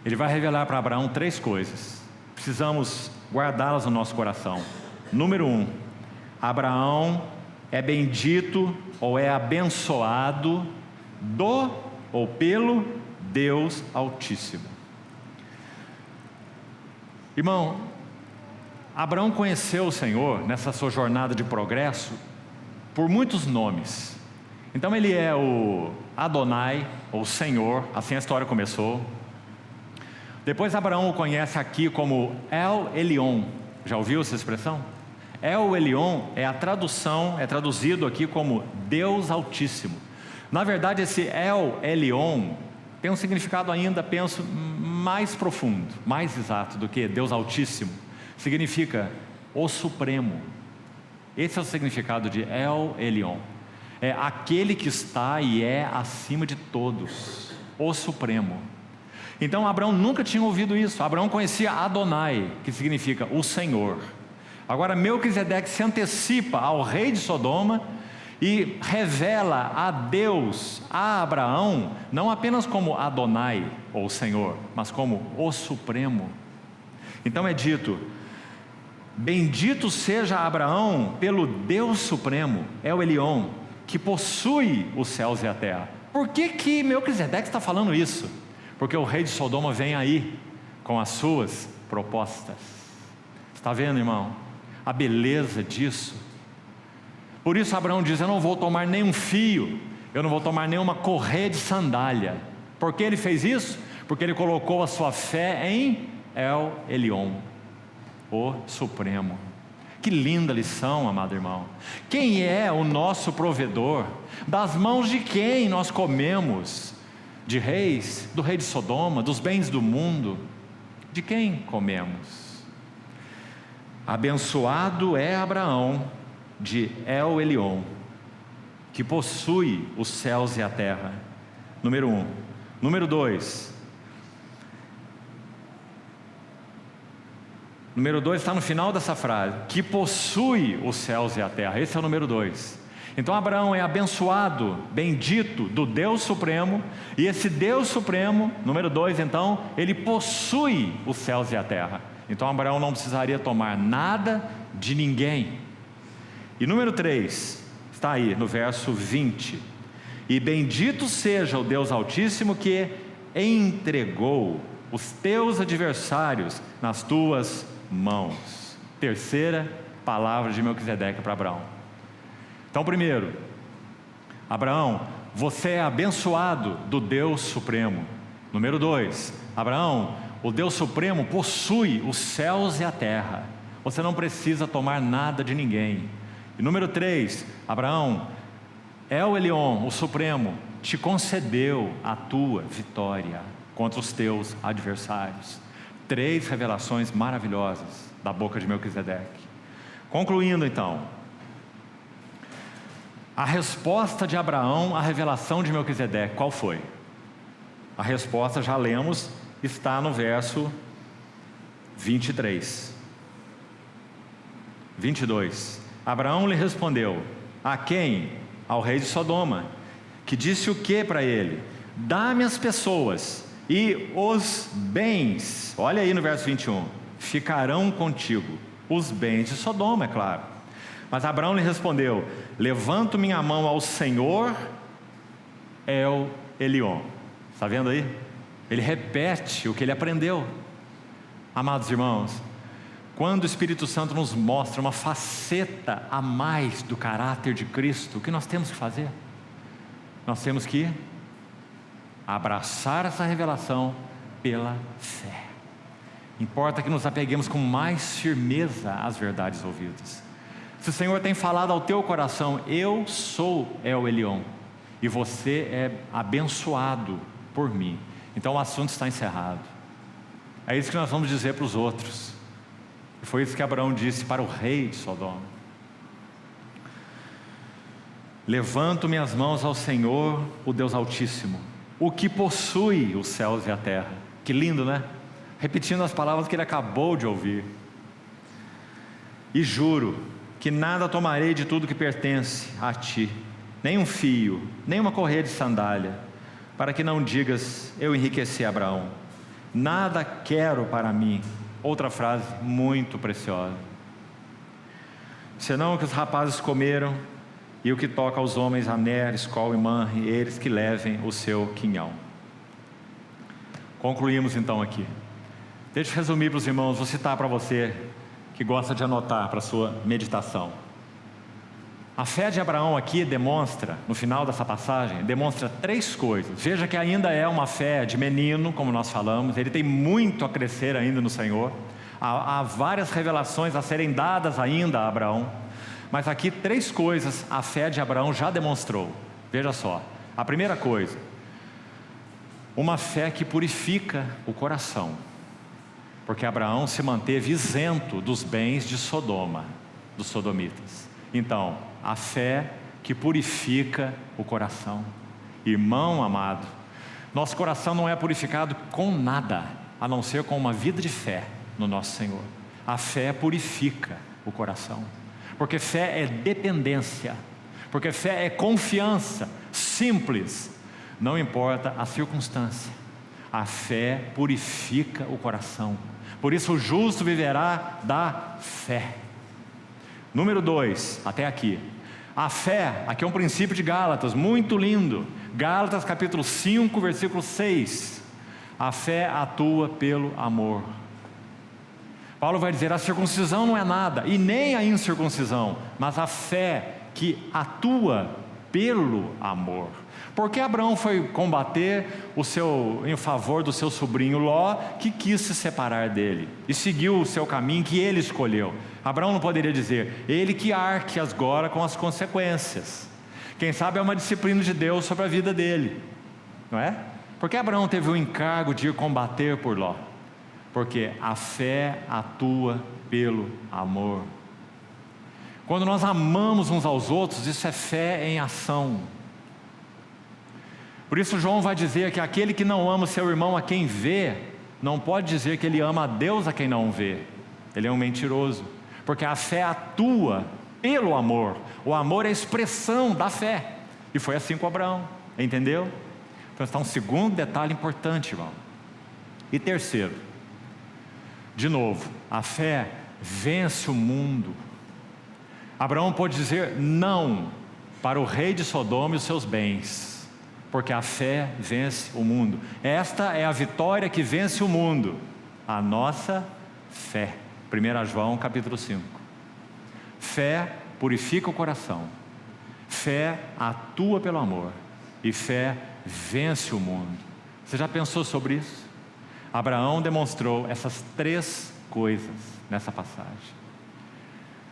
Ele vai revelar para Abraão 3 coisas. Precisamos guardá-las no nosso coração. Número 1, Abraão é bendito ou é abençoado do ou pelo Deus Altíssimo. Irmão, Abraão conheceu o Senhor nessa sua jornada de progresso por muitos nomes. Então ele é o Adonai, ou Senhor, assim a história começou. Depois Abraão o conhece aqui como El Elyon. Já ouviu essa expressão? El Elyon é a tradução, é traduzido aqui como Deus Altíssimo. Na verdade, esse El Elyon tem um significado ainda, penso, mais profundo, mais exato do que Deus Altíssimo. Significa o Supremo. Esse é o significado de El Elyon. É aquele que está e é acima de todos, o Supremo. Então Abraão nunca tinha ouvido isso. Abraão conhecia Adonai, que significa o Senhor. Agora Melquisedeque se antecipa ao rei de Sodoma e revela a Deus, a Abraão, não apenas como Adonai, ou Senhor, mas como o Supremo. Então é dito: bendito seja Abraão pelo Deus Supremo, El Elyon, que possui os céus e a terra. Por que Melquisedeque está falando isso? Porque o rei de Sodoma vem aí com as suas propostas. Está vendo, irmão, a beleza disso? Por isso Abraão diz: eu não vou tomar nenhum fio, eu não vou tomar nenhuma correia de sandália. Por que ele fez isso? Porque ele colocou a sua fé em El Elyon, o Supremo. Que linda lição, amado irmão. Quem é o nosso provedor? Das mãos de quem nós comemos? De reis? Do rei de Sodoma? Dos bens do mundo? De quem comemos? Abençoado é Abraão de El Elyon, que possui os céus e a terra. Número 1. Número 2. Número 2 está no final dessa frase: que possui os céus e a terra. Esse é o número 2. Então Abraão é abençoado, bendito do Deus Supremo, e esse Deus Supremo, número 2 então, ele possui os céus e a terra. Então Abraão não precisaria tomar nada de ninguém. E número 3, está aí no verso 20: e bendito seja o Deus Altíssimo que entregou os teus adversários nas tuas mãos. Terceira palavra de Melquisedeque para Abraão. Então, primeiro, Abraão, você é abençoado do Deus Supremo. Número 2, Abraão, o Deus Supremo possui os céus e a terra. Você não precisa tomar nada de ninguém. E número 3, Abraão, El Elyon, o Supremo, te concedeu a tua vitória contra os teus adversários. 3 revelações maravilhosas da boca de Melquisedeque. Concluindo então, a resposta de Abraão à revelação de Melquisedeque, qual foi? A resposta, já lemos, está no verso 23. 22. Abraão lhe respondeu: a quem? Ao rei de Sodoma, que disse o que para ele? Dá-me as pessoas e os bens. Olha aí no verso 21. Ficarão contigo. Os bens de Sodoma, é claro. Mas Abraão lhe respondeu: levanto minha mão ao Senhor, El Elyon. Está vendo aí? Ele repete o que ele aprendeu. Amados irmãos, quando o Espírito Santo nos mostra uma faceta a mais do caráter de Cristo, o que nós temos que fazer? Nós temos que abraçar essa revelação pela fé. Importa que nos apeguemos com mais firmeza às verdades ouvidas. Se o Senhor tem falado ao teu coração: eu sou El Elyon, e você é abençoado por mim, então o assunto está encerrado. É isso que nós vamos dizer para os outros. E foi isso que Abraão disse para o rei de Sodoma: levanto minhas mãos ao Senhor, o Deus Altíssimo, o que possui os céus e a terra. Que lindo, né? Repetindo as palavras que ele acabou de ouvir. E juro que nada tomarei de tudo que pertence a ti, nem um fio, nem uma correia de sandália, para que não digas: eu enriqueci Abraão. Nada quero para mim. Outra frase muito preciosa: senão o que os rapazes comeram, e o que toca aos homens Aner, Escol e Manre, eles que levem o seu quinhão. Concluímos então aqui. Deixa eu resumir para os irmãos, vou citar para você que gosta de anotar para a sua meditação. A fé de Abraão aqui demonstra, no final dessa passagem, demonstra 3 coisas. Veja que ainda é uma fé de menino, como nós falamos, ele tem muito a crescer ainda no Senhor. Há várias revelações a serem dadas ainda a Abraão, mas aqui 3 coisas a fé de Abraão já demonstrou. Veja só, a primeira coisa, uma fé que purifica o coração. Porque Abraão se manteve isento dos bens de Sodoma, dos sodomitas. Então, a fé que purifica o coração. Irmão amado, nosso coração não é purificado com nada, a não ser com uma vida de fé no nosso Senhor. A fé purifica o coração. Porque fé é dependência. Porque fé é confiança, simples. Não importa a circunstância. A fé purifica o coração. Por isso o justo viverá da fé. Número 2, até aqui. A fé, aqui é um princípio de Gálatas, muito lindo. Gálatas capítulo 5, versículo 6. A fé atua pelo amor. Paulo vai dizer, a circuncisão não é nada, e nem a incircuncisão, mas a fé que atua pelo amor. Porque Abraão foi combater em favor do seu sobrinho Ló, que quis se separar dele, e seguiu o seu caminho que ele escolheu. Abraão não poderia dizer, ele que arque agora com as consequências. Quem sabe é uma disciplina de Deus sobre a vida dele, não é? Porque Abraão teve o encargo de ir combater por Ló? Porque a fé atua pelo amor. Quando nós amamos uns aos outros, isso é fé em ação. Por isso João vai dizer que aquele que não ama seu irmão a quem vê, não pode dizer que ele ama a Deus a quem não vê. Ele é um mentiroso. Porque a fé atua pelo amor. O amor é a expressão da fé. E foi assim com Abraão. Entendeu? Então está um segundo detalhe importante, irmão. E terceiro, de novo, a fé vence o mundo. Abraão pôde dizer não para o rei de Sodoma e os seus bens, porque a fé vence o mundo. Esta é a vitória que vence o mundo, a nossa fé. 1 João capítulo 5. Fé purifica o coração, fé atua pelo amor, e fé vence o mundo. Você já pensou sobre isso? Abraão demonstrou essas três coisas nessa passagem,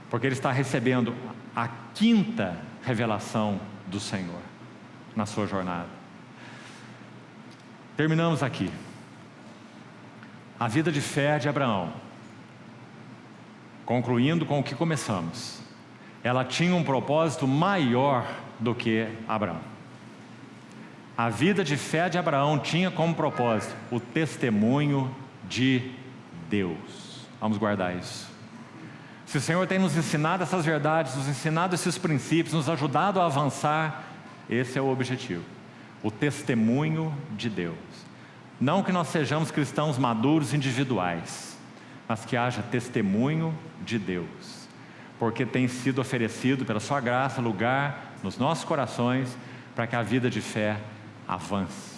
porque ele está recebendo a quinta revelação do Senhor na sua jornada. Terminamos aqui. A vida de fé de Abraão, concluindo com o que começamos, ela tinha um propósito maior do que Abraão. A vida de fé de Abraão tinha como propósito o testemunho de Deus. Vamos guardar isso. Se o Senhor tem nos ensinado essas verdades, nos ensinado esses princípios, nos ajudado a avançar, esse é o objetivo. O testemunho de Deus. Não que nós sejamos cristãos maduros individuais, mas que haja testemunho de Deus. Porque tem sido oferecido pela sua graça lugar nos nossos corações para que a vida de fé avance.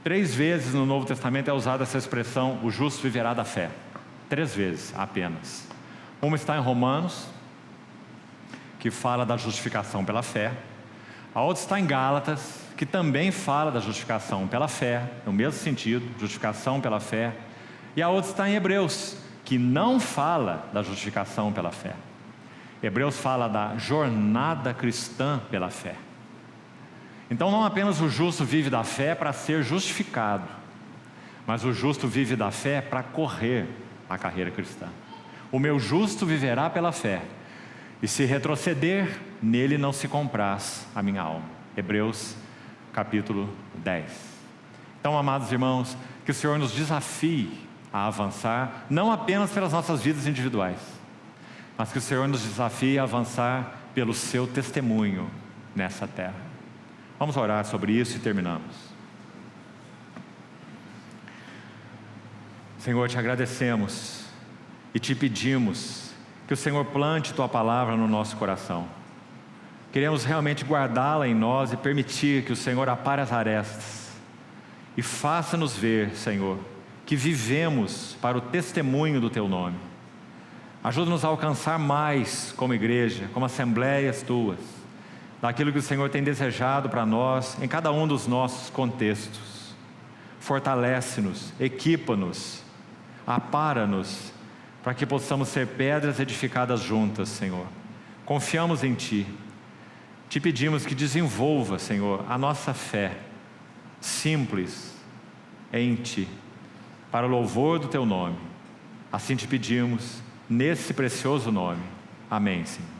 3 vezes no Novo Testamento é usada essa expressão, o justo viverá da fé. 3 vezes apenas. Uma está em Romanos, que fala da justificação pela fé. A outra está em Gálatas, que também fala da justificação pela fé, no mesmo sentido, justificação pela fé. E a outra está em Hebreus, que não fala da justificação pela fé. Hebreus fala da jornada cristã pela fé. Então não apenas o justo vive da fé para ser justificado, mas o justo vive da fé para correr a carreira cristã. O meu justo viverá pela fé, e se retroceder, nele não se compraz a minha alma. Hebreus capítulo 10. Então, amados irmãos, que o Senhor nos desafie a avançar, não apenas pelas nossas vidas individuais, mas que o Senhor nos desafie a avançar pelo seu testemunho nessa terra. Vamos orar sobre isso e terminamos. Senhor, te agradecemos e te pedimos que o Senhor plante tua palavra no nosso coração. Queremos realmente guardá-la em nós e permitir que o Senhor apare as arestas e faça-nos ver, Senhor, que vivemos para o testemunho do teu nome. Ajuda-nos a alcançar mais como igreja, como assembleias tuas, daquilo que o Senhor tem desejado para nós em cada um dos nossos contextos. Fortalece-nos, equipa-nos, apara-nos, para que possamos ser pedras edificadas juntas, Senhor. Confiamos em Ti. Te pedimos que desenvolva, Senhor, a nossa fé simples em Ti, para o louvor do Teu nome. Assim te pedimos, nesse precioso nome. Amém, Senhor.